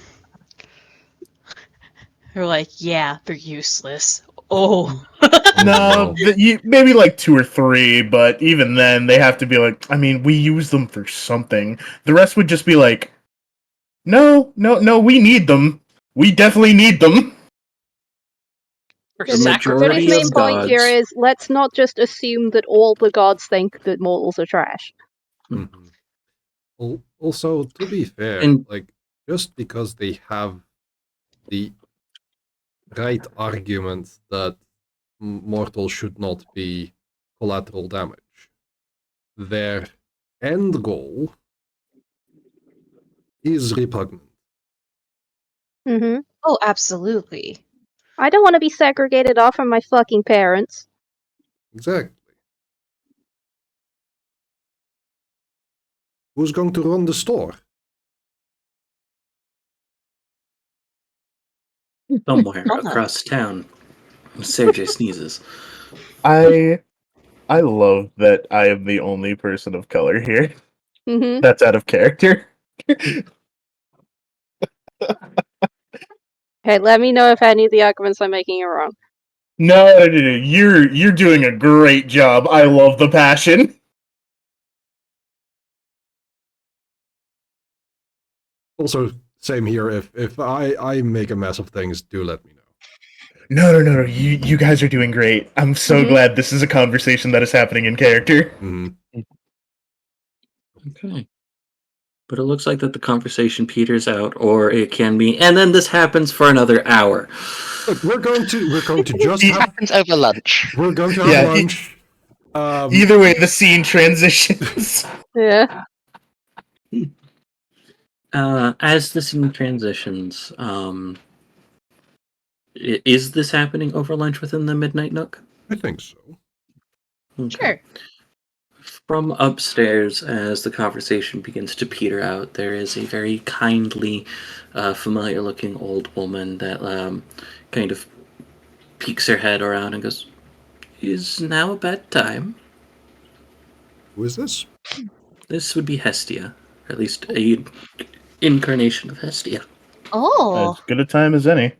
They're like, yeah, they're useless. Oh. Oh No, no. maybe like 2 or 3, but even then, they have to be like, I mean, we use them for something. The rest would just be like, no, we need them. We definitely need them. For The majority Jody's main of point here gods. is let's not just assume that all the gods think that mortals are trash. Mhm. Also, to be fair, And like, just because they have the right argument that mortals should not be collateral damage, their end goal is repugnant. Mm-hmm. Oh, absolutely. I don't want to be segregated off from my fucking parents. Exactly. Who's going to run the store? somewhere Hold on. across town, Sergey sneezes. I love that I am the only person of color here. Mm-hmm. That's out of character. Okay, let me know if any of the arguments I'm making are wrong. No, you're doing a great job. I love the passion. Also, same here. If I make a mess of things, do let me know. No. You guys are doing great. I'm so glad this is a conversation that is happening in character. Mm-hmm. Okay. But it looks like that the conversation peters out, or it can be, and then this happens for another hour. Look, we're going to just It have happens over lunch. we're going to have Yeah, lunch. Either way, the scene transitions. Yeah. As the scene transitions, is this happening over lunch within the Midnight Nook? I think so. Okay. Sure. From upstairs, as the conversation begins to peter out, there is a very kindly, familiar-looking old woman that kind of peeks her head around and goes, "Is now a bad time?" Who is this? This would be Hestia, or at least a incarnation of Hestia. Oh. As good a time as any.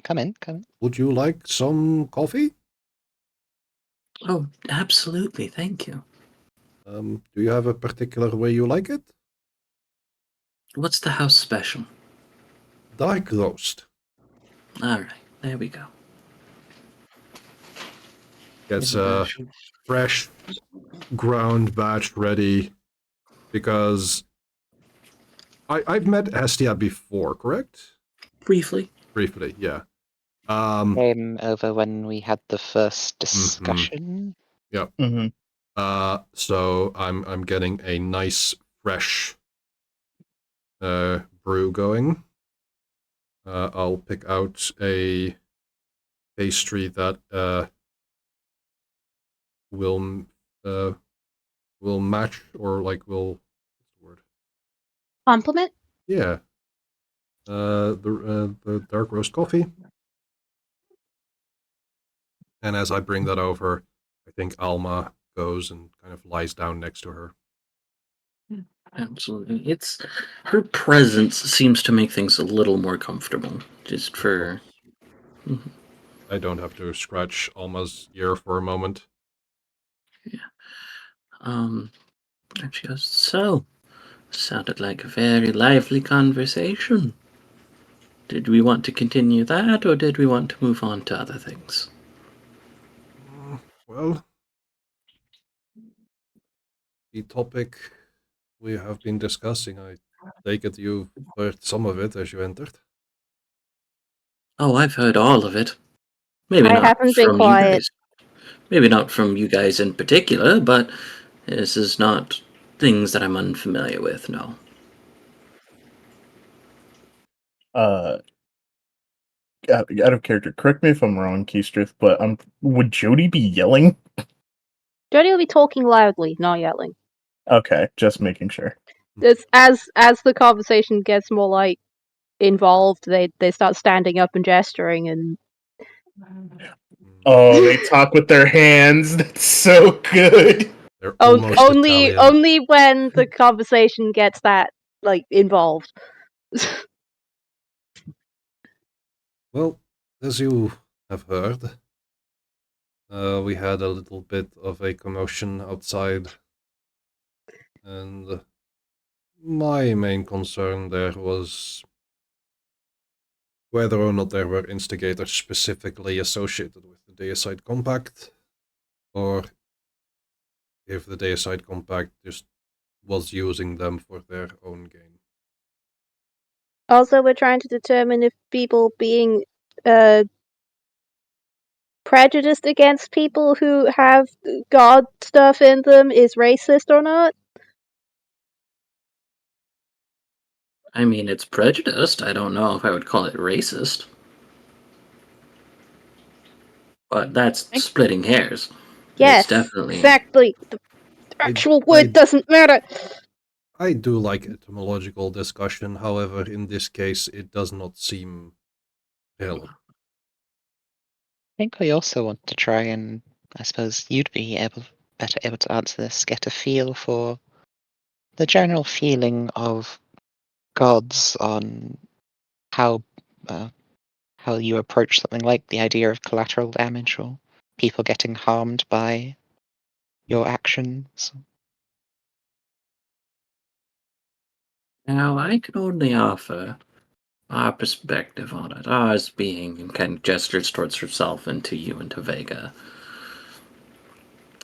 come in, come in. Would you like some coffee? Oh, absolutely. Thank you. Do you have a particular way you like it? What's the house special? Dark roast. All right, there we go. Gets a fresh ground batch ready because I've met Hestia before, correct? Briefly. Briefly, yeah. Came over when we had the first Mm-hmm. discussion. Yep. Mhm. So I'm getting a nice fresh brew going. I'll pick out a pastry that will match or like will what's the word? Compliment? Yeah. The dark roast coffee. And as I bring that over, I think Alma goes and kind of lies down next to her. Absolutely. It's her presence seems to make things a little more comfortable. Just for I don't have to scratch Alma's ear for a moment. and she goes, so sounded like a very lively conversation. Did we want to continue that, or did we want to move on to other things? Well, the topic we have been discussing, I take it you heard some of it as you entered. Oh, I've heard all of it. Maybe I not haven't been from you quiet. guys. Maybe not from you guys in particular, but this is not things that I'm unfamiliar with, no. Out of character, correct me if I'm wrong, Keistrith, but would Jody be yelling? Jody will be talking loudly, not yelling. Okay, just making sure. As the conversation gets more like involved, they start standing up and gesturing, and Oh, they talk with their hands. That's so good. They're almost Italian. only when the conversation gets that like involved. Well, as you have heard, we had a little bit of a commotion outside, and my main concern there was whether or not there were instigators specifically associated with the Deicide Compact, or if the Deicide Compact just was using them for their own gain. Also, we're trying to determine if people being prejudiced against people who have god stuff in them is racist or not. I mean, it's prejudiced. I don't know if I would call it racist. But that's splitting hairs. Yes, It's definitely. exactly. The actual word doesn't matter. I do like etymological discussion, however, in this case, it does not seem relevant. I think we also want to try and, I suppose you'd be better able to answer this, get a feel for the general feeling of gods on how you approach something like the idea of collateral damage or people getting harmed by your actions. Now, I can only offer our perspective on it. Ours being, and kind of gestures towards herself and to you and to Vega.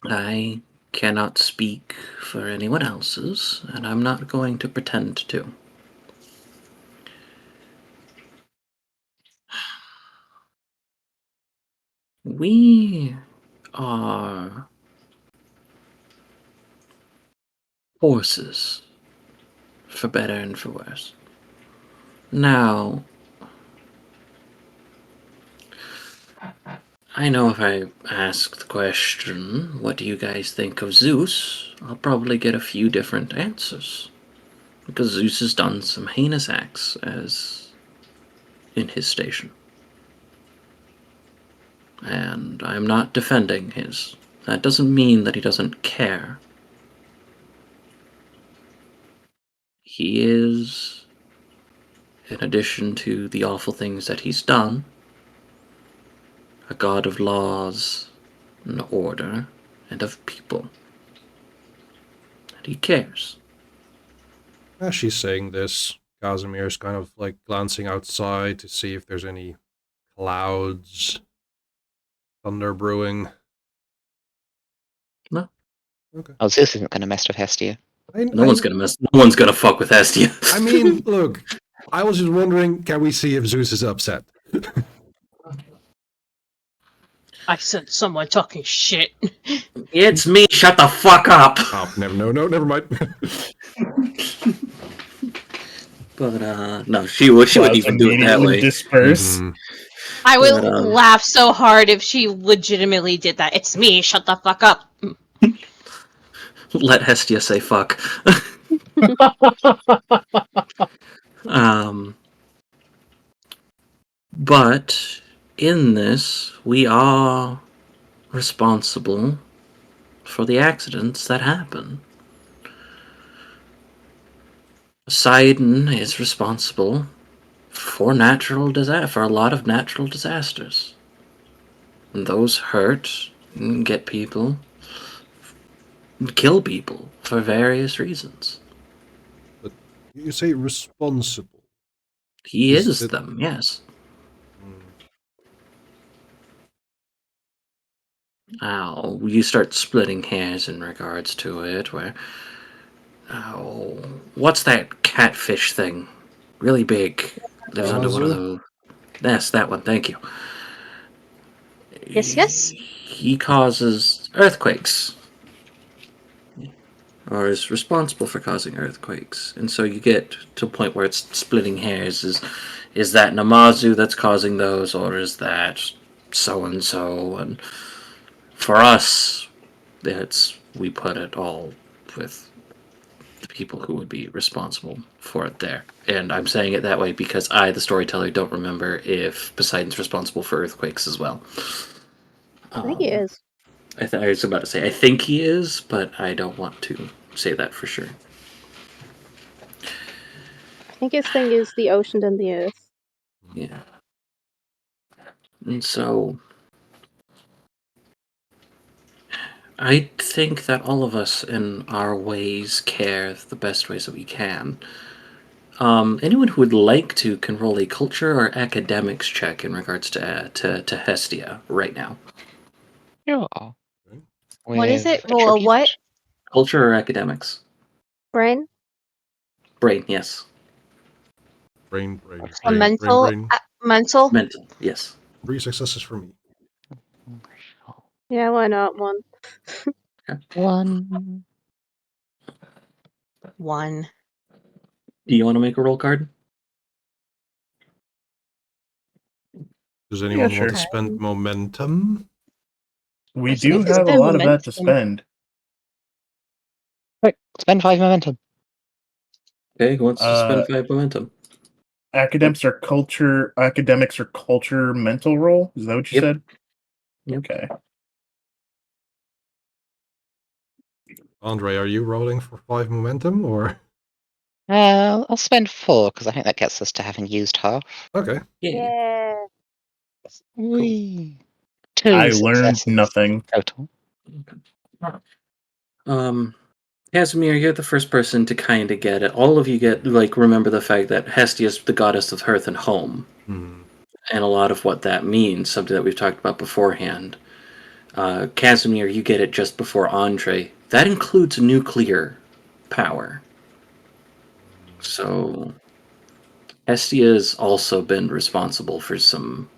I cannot speak for anyone else's, and I'm not going to pretend to. We are forces, for better and for worse. Now, I know if I ask the question, what do you guys think of Zeus? I'll probably get a few different answers. Because Zeus has done some heinous acts as in his station. And I'm not defending his. That doesn't mean that he doesn't care. He is, in addition to the awful things that he's done, a god of laws and order and of people. And he cares. As she's saying this, Casimir's kind of like glancing outside to see if there's any clouds, thunder brewing. No. Okay. Oh, Zeus isn't going to mess with Hestia. No one's gonna fuck with Hestia. I mean, look, I was just wondering, can we see if Zeus is upset? I said someone talking shit. It's me. Shut the fuck up. Oh, never mind. But no, she wouldn't even do it that Immediately way. disperse. Mhm. I would But, laugh so hard if she legitimately did that. It's me, shut the fuck up. Let Hestia say fuck. But in this, we are responsible for the accidents that happen. Poseidon is responsible for for a lot of natural disasters. And those hurt and get people, kill people for various reasons. But you say responsible. He Is is it- them, yes. Oh, you start splitting hairs in regards to it, where... Oh, what's that catfish thing? Really big. Lives under one of Kazu? those... Yes, that one, thank you. Yes. He causes earthquakes. Or is responsible for causing earthquakes. And so you get to a point where it's splitting hairs. Is that Namazu that's causing those, or is that so-and-so? And for us, we put it all with the people who would be responsible for it there. And I'm saying it that way because I, the storyteller, don't remember if Poseidon's responsible for earthquakes as well. I think he is. I was about to say, I think he is, but I don't want to say that for sure. I think his thing is the ocean and the earth. Yeah. And so I think that all of us in our ways care the best ways that we can. Anyone who would like to can roll a culture or academics check in regards to Hestia right now. Sure. What is With it? Roll a what? attribute. Culture or academics? Brain? Brain, yes. Brain. A mental? Mental? Mental, yes. 3 successes for me. Yeah, why not? One. One. 1. Do you want to make a roll card? Does anyone sure. want to spend momentum? We I do think it's have a been lot of that to momentum. spend. Quick, spend 5 momentum. Okay, who wants to spend 5 momentum? Academics are culture mental roll? Is that what you Yep. said? Yep. Okay. Andre, are you rolling for 5 momentum or? I'll spend 4 because I think that gets us to having used half. Okay. Yeah. Whee. 2 I learned successes nothing. total. Casimir, you're the first person to kind of get it. All of you remember the fact that Hestia is the goddess of hearth and home. Hmm. And a lot of what that means, something that we've talked about beforehand. Casimir, you get it just before Andre. That includes nuclear power. So, Hestia's also been responsible for some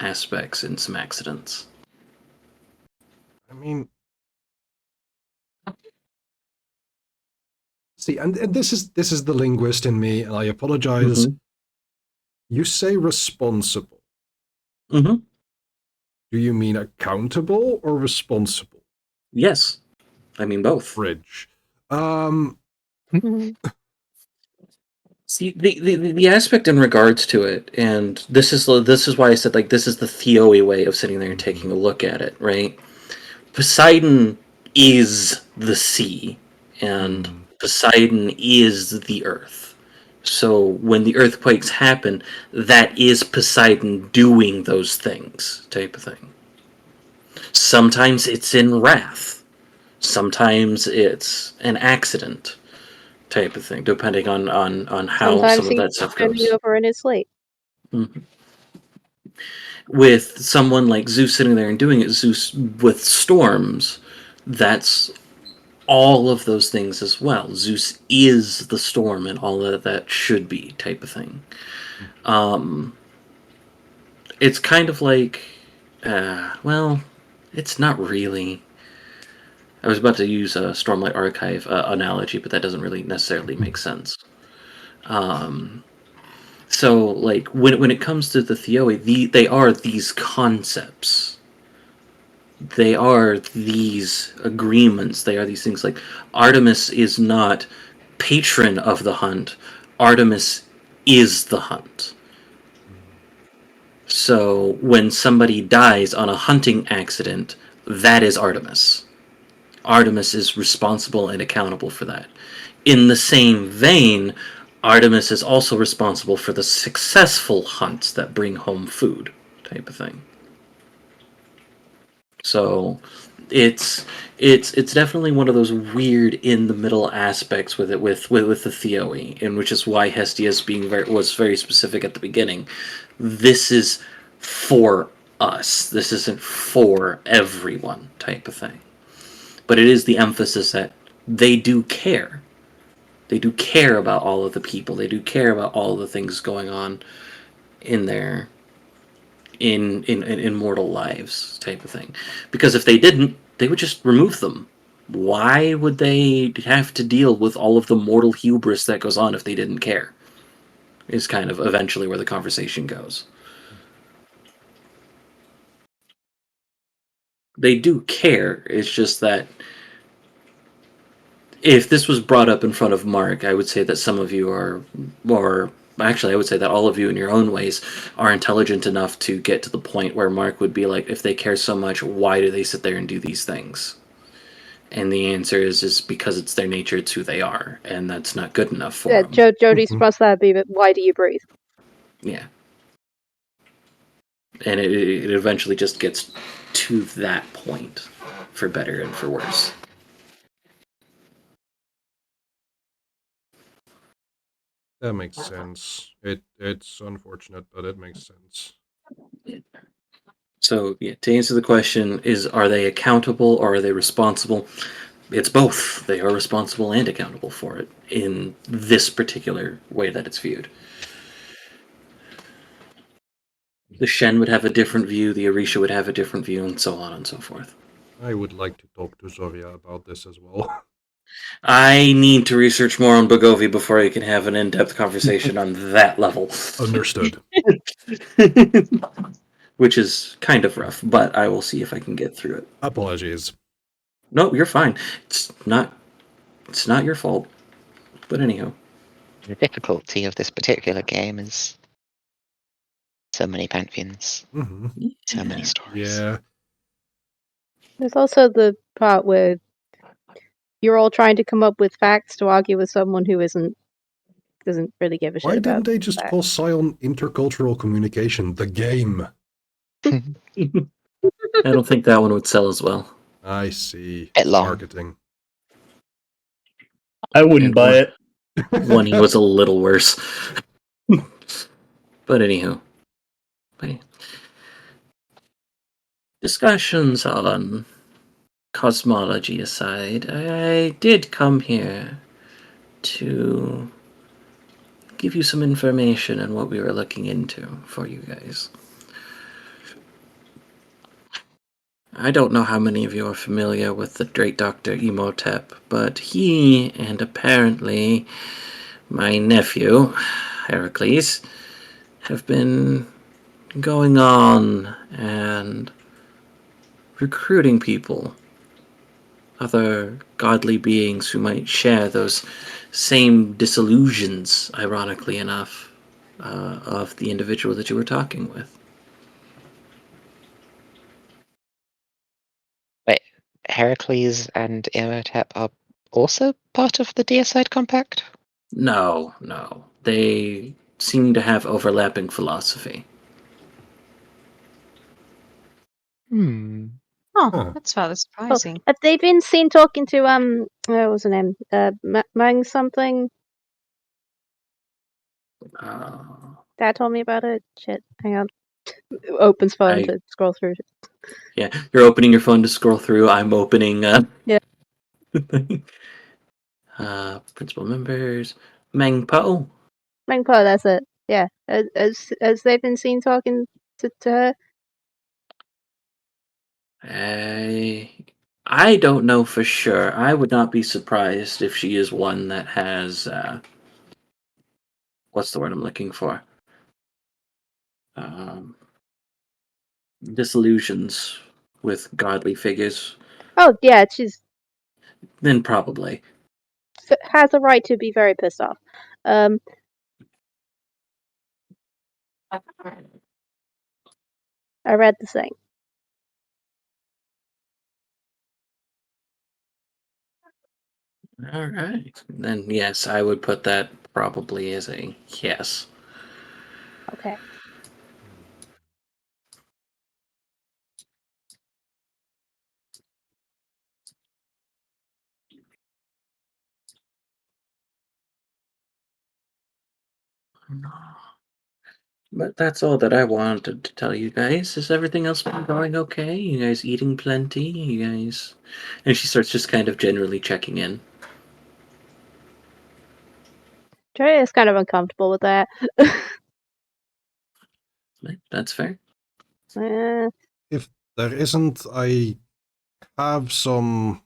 aspects and some accidents. I mean, see, and this is the linguist in me, and I apologize. You say responsible. Mm-hmm. Do you mean accountable or responsible? Yes. I mean both. Bridge. See, the aspect in regards to it, and this is why I said this is the Theoe way of sitting there and taking a look at it, right? Poseidon is the sea, and Poseidon is the earth. So when the earthquakes happen, that is Poseidon doing those things, type of thing. Sometimes it's in wrath. Sometimes it's an accident, type of thing, depending on how Sometimes some of he's that stuff turning goes. over in his sleep. Mhm. With someone like Zeus sitting there and doing it, Zeus with storms, that's all of those things as well. Zeus is the storm and all of that should be, type of thing. It's kind of like, well, it's not really. I was about to use a Stormlight Archive analogy, but that doesn't really necessarily make sense. So, like, when it comes to the Theoi, they are these concepts. They are these agreements. They are these things like Artemis is not patron of the hunt. Artemis is the hunt. So when somebody dies on a hunting accident, that is Artemis. Artemis is responsible and accountable for that. In the same vein, Artemis is also responsible for the successful hunts that bring home food, type of thing. So it's definitely one of those weird in the middle aspects with it with the Theoi, and which is why Hestia's was very specific at the beginning. This is for us. This isn't for everyone, type of thing. But it is the emphasis that they do care. They do care about all of the people. They do care about all of the things going on in their in mortal lives, type of thing. Because if they didn't, they would just remove them. Why would they have to deal with all of the mortal hubris that goes on if they didn't care? Is kind of eventually where the conversation goes. They do care. It's just that if this was brought up in front of Mark, I would say that some of you are, or actually, I would say that all of you in your own ways are intelligent enough to get to the point where Mark would be like, if they care so much, why do they sit there and do these things? And the answer is because it's their nature, it's who they are, and that's not good enough for them. Jody's response to that would be, why do you breathe? Yeah. And it eventually just gets to that point, for better and for worse. That makes sense. It's unfortunate, but it makes sense. So, yeah, to answer the question are they accountable or are they responsible? It's both. They are responsible and accountable for it in this particular way that it's viewed. The Shen would have a different view, the Orisha would have a different view, and so on and so forth. I would like to talk to Zovia about this as well. I need to research more on Bogovi before I can have an in-depth conversation on that level. Understood. Which is kind of rough, but I will see if I can get through it. Apologies. No, you're fine. It's not your fault. But anyhow. The difficulty of this particular game is so many pantheons, so many stories. Yeah. There's also the part where you're all trying to come up with facts to argue with someone who doesn't really give a shit Why about didn't they just facts. call Scion intercultural communication the game? I don't think that one would sell as well. I see. Bit long. Marketing. I wouldn't buy it. One he was a little worse. But anywho. Discussions on cosmology aside, I did come here to give you some information on what we were looking into for you guys. I don't know how many of you are familiar with the great Dr. Imhotep, but he and apparently my nephew, Heracles, have been going on and recruiting people, other godly beings who might share those same disillusions, ironically enough, of the individual that you were talking with. Wait, Heracles and Imhotep are also part of the Deicide Compact? No. they seem to have overlapping philosophy. Oh, Huh. that's rather Oh, surprising. have they been seen talking to what was her name? Mang something? Uh, Dad told me about it. Shit, hang on. Opens phone I- to scroll through. yeah, you're opening your phone to scroll through. I'm opening. Yeah. Principal members. Meng Po. Mang Po, that's it. Yeah. Has they been seen talking to her? I don't know for sure. I would not be surprised if she is one that has what's the word I'm looking for? Um, disillusions with godly figures. Oh yeah, she's Then probably. has a right to be very pissed off. I read the thing. All right. Then yes, I would put that probably as a yes. Okay. But that's all that I wanted to tell you guys. Is everything else been going okay? You guys eating plenty? You guys. And she starts just kind of generally checking in. Trey is kind of uncomfortable with that. Right, that's fair. If there isn't, I have some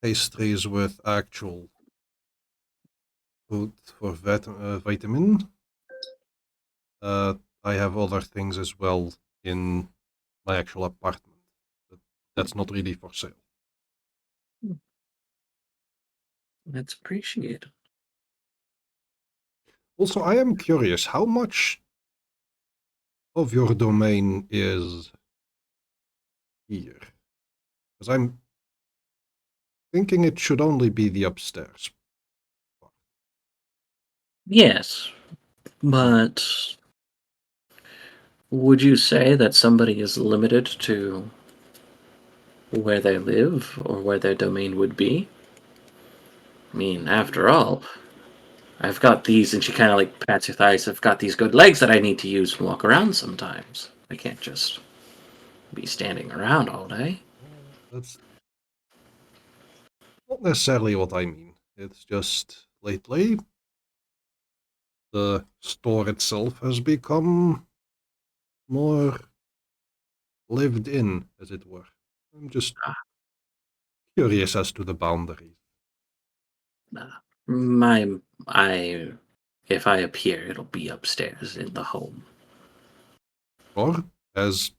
pastries with actual food for vitamin. I have other things as well in my actual apartment. But that's not really for sale. That's appreciated. Also, I am curious, how much of your domain is here? Because I'm thinking it should only be the upstairs. Yes, but would you say that somebody is limited to where they live or where their domain would be? I mean, after all, I've got these, and she kind of like pats her thighs. I've got these good legs that I need to use and walk around sometimes. I can't just be standing around all day. That's not necessarily what I mean. It's just lately, the store itself has become more lived in, as it were. I'm just curious as to the boundaries. My, I, if I appear, it'll be upstairs in the home. Or, as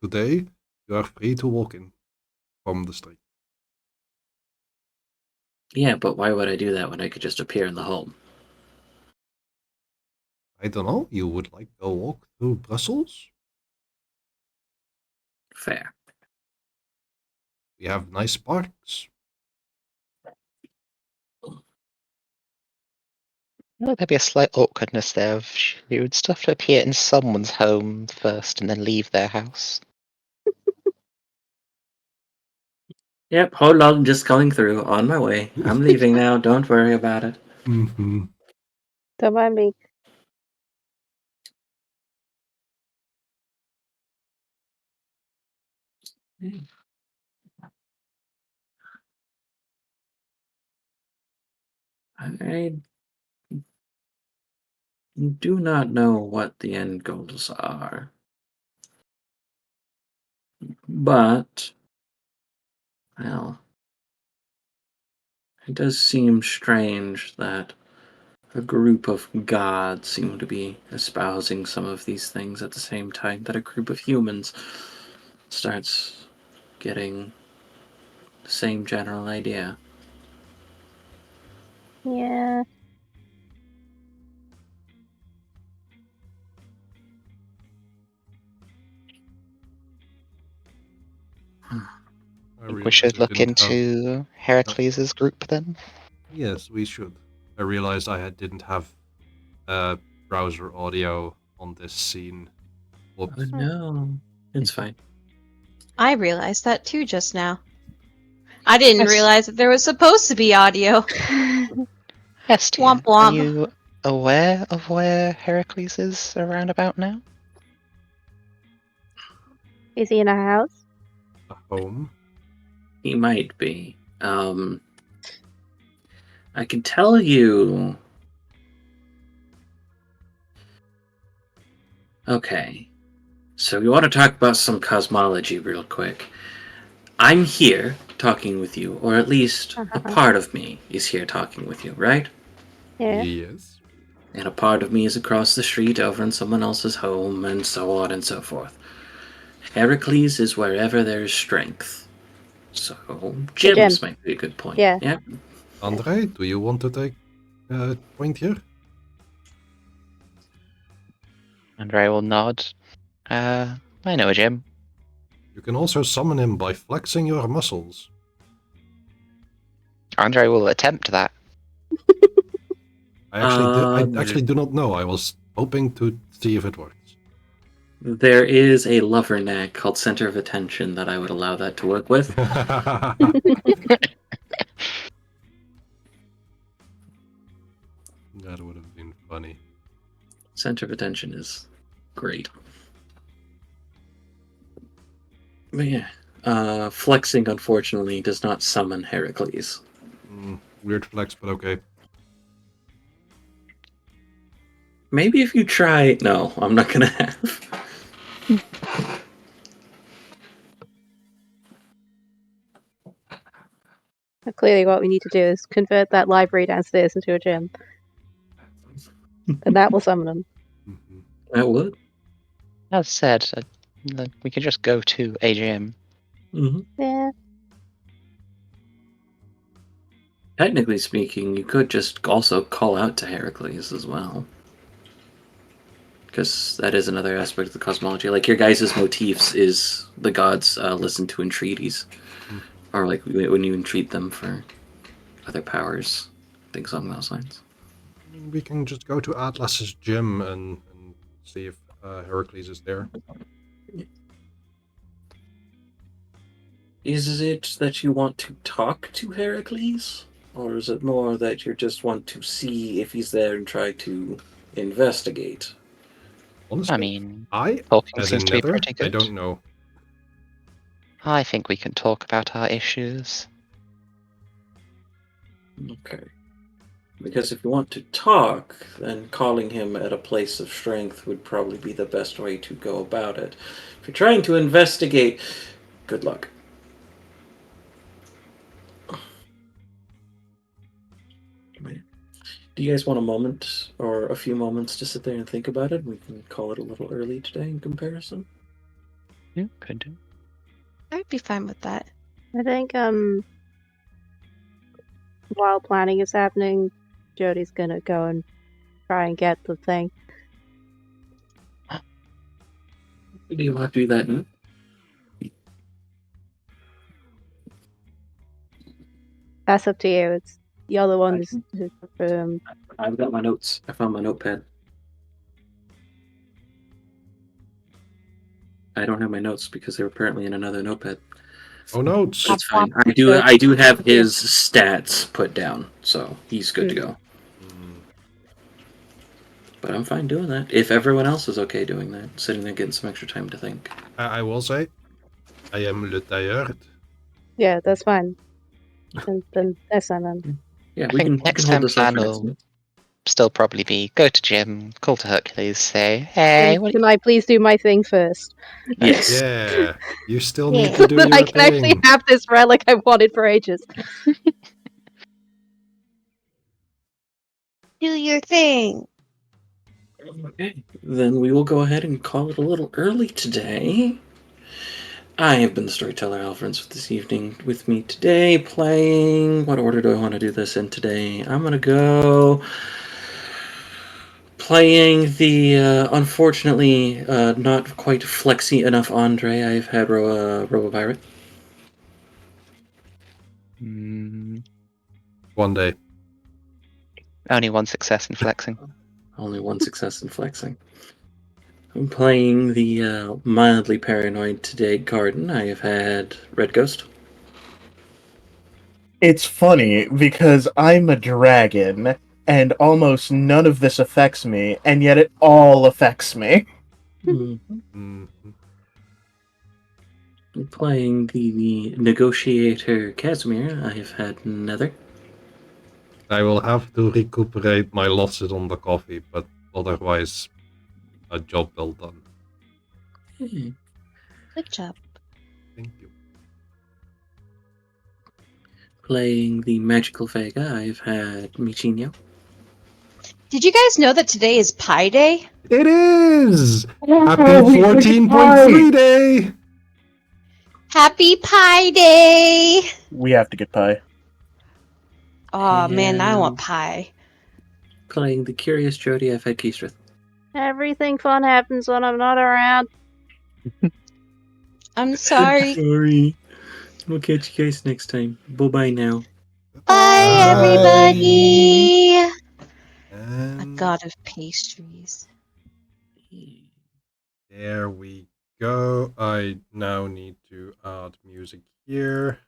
today, you are free to walk in from the street. Yeah, but why would I do that when I could just appear in the home? I don't know, you would like to walk through Brussels? Fair. We have nice parks. There'd be a slight awkwardness there if she would stuff to appear in someone's home first and then leave their house. Yep, hold on, just coming through. On my way. I'm leaving now. Don't worry about it. Mm-hmm. Don't mind me. I do not know what the end goals are, but, well, it does seem strange that a group of gods seem to be espousing some of these things at the same time that a group of humans starts getting the same general idea. Yeah. I Think we realized should I look didn't have. into Heracles' group then? Yes, we should. I realized I didn't have browser audio on this scene. Whoops. Oh no, it's fine. I realized that too just now. I didn't Yes. realize that there was supposed to be audio. Yes, dear. Womp Are womp. you aware of where Heracles is around about now? Is he in a house? A home. He might be. I can tell you. Okay. So we want to talk about some cosmology real quick. I'm here talking with you, or at least a part of me is here talking with you, right? Yeah. Yes. And a part of me is across the street over in someone else's home, and so on and so forth. Heracles is wherever there's strength. So, gyms might be a good point. Yeah. Yep. Andre, do you want to take a point here? Andre will nod. I know a gym. You can also summon him by flexing your muscles. Andre will attempt that. I actually do not know. I was hoping to see if it works. There is a lover knack called center of attention that I would allow that to work with. That would have been funny. Center of attention is great. But yeah, flexing unfortunately does not summon Heracles. Weird flex, but okay. Maybe if you try. No, I'm not gonna have. Clearly, what we need to do is convert that library downstairs into a gym, and that will summon him. Mhm. That would. As said, we could just go to a gym. Mm-hmm. Yeah. Technically speaking, you could just also call out to Heracles as well. Because that is another aspect of the cosmology. Like, your guys' motifs is the gods listen to entreaties. Mm. Or, like, when you entreat them for other powers. Things along those lines. We can just go to Atlas's gym and see if Heracles is there. Is it that you want to talk to Heracles? Or is it more that you just want to see if he's there and try to investigate? Honestly, I mean, I, talking as seems in to be Nether, pretty good. I don't know. I think we can talk about our issues. Okay. Because if you want to talk, then calling him at a place of strength would probably be the best way to go about it. If you're trying to investigate, good luck. Do you guys want a moment or a few moments to sit there and think about it? We can call it a little early today in comparison. Yeah, could do. I'd be fine with that. I think while planning is happening, Jody's gonna go and try and get the thing. Do you want to do that now? That's up to you. It's the other one is I've got my notes. I found my notepad. I don't have my notes because they're apparently in another notepad. Oh, notes. It's fine. I do have his stats put down, so he's good to go. But I'm fine doing that. If everyone else is okay doing that, sitting there getting some extra time to think. I will say, I am le tailleur. Yeah, that's fine. Then that's fine then. Yeah, I think next time plan for will still probably be go to gym, call to Hercules, say, hey, what Can I please do my thing first? Yes. Yeah, you still Yeah. need to do I your can actually thing. have this relic I've wanted for ages. Do your thing. Okay. Then we will go ahead and call it a little early today. I have been the storyteller Alphonse for this evening. With me today, playing. What order do I want to do this in today? I'm gonna go playing the unfortunately not quite flexy enough Andre. I've had Robo Pirate. One day. only one success in flexing. Only one success in flexing. I'm playing the mildly paranoid today garden. I have had Red Ghost. It's funny because I'm a dragon and almost none of this affects me, and yet it all affects me. I'm Mhm. playing the negotiator Casimir. I have had Nether. I will have to recuperate my losses on the coffee, but otherwise, a job well done. Hmm. Good job. Thank you. Playing the magical Vega. I've had Michinho. Did you guys know that today is Pi Day? It is! Happy we took 14.3 day! Happy Pi Day! We have to get pie. Oh man, now I want And pie. playing the curious Jody. I've had Keestrith. Everything fun happens when I'm not around. I'm sorry. Sorry. We'll catch you guys next time. Bye-bye now. Bye, everybody. A And god of pastries. there we go. I now need to add music here.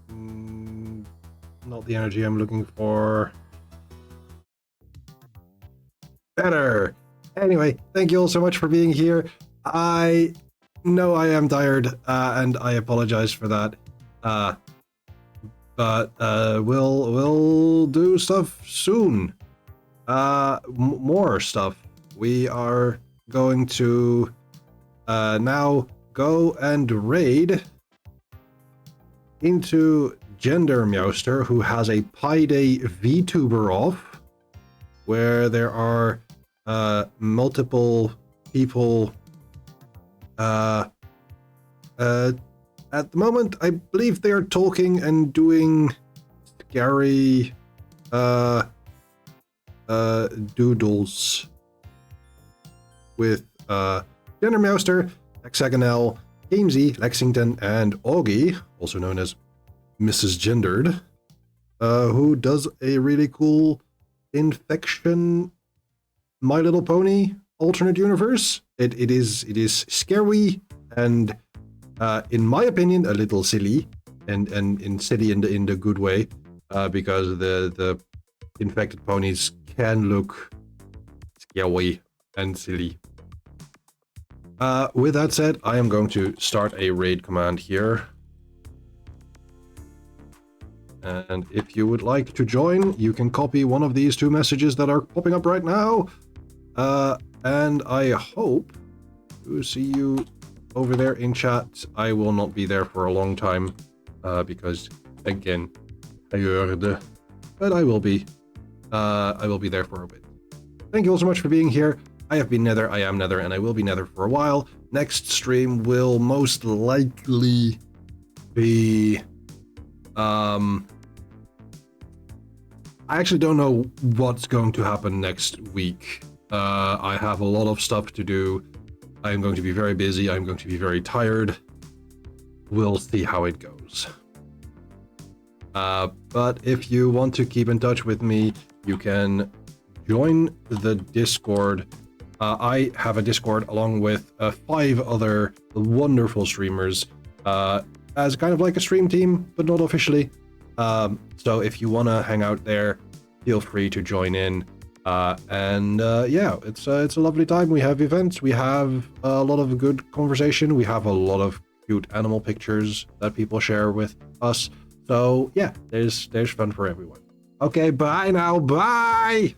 Not the energy I'm looking for. Better. Anyway, thank you all so much for being here. I know I am tired, and I apologize for that. But we'll do stuff soon. More stuff. We are going to now go and raid into Gender Meowster, who has a Pi Day VTuber off, where there are multiple people. At the moment, I believe they are talking and doing scary doodles with Gender Meowster, Hexagonal, Gamesy, Lexington, and Augie, also known as Mrs. Gendered, who does a really cool infection My Little Pony alternate universe. It is scary and in my opinion a little silly and silly in the good way, because the infected ponies can look scary and silly. With that said, I am going to start a raid command here. And if you would like to join, you can copy one of these two messages that are popping up right now. And I hope to see you over there in chat. I will not be there for a long time, because again, I heard, but I will be there for a bit. Thank you all so much for being here. I have been Nether, I am Nether, and I will be Nether for a while. Next stream will most likely be I actually don't know what's going to happen next week. I have a lot of stuff to do. I'm going to be very busy. I'm going to be very tired. We'll see how it goes. But if you want to keep in touch with me, you can join the Discord. I have a Discord along with 5 other wonderful streamers, as kind of like a stream team, but not officially. So if you want to hang out there, feel free to join in. Yeah, it's a lovely time. We have events. We have a lot of good conversation. We have a lot of cute animal pictures that people share with us. So yeah, there's fun for everyone. Okay, bye now. Bye.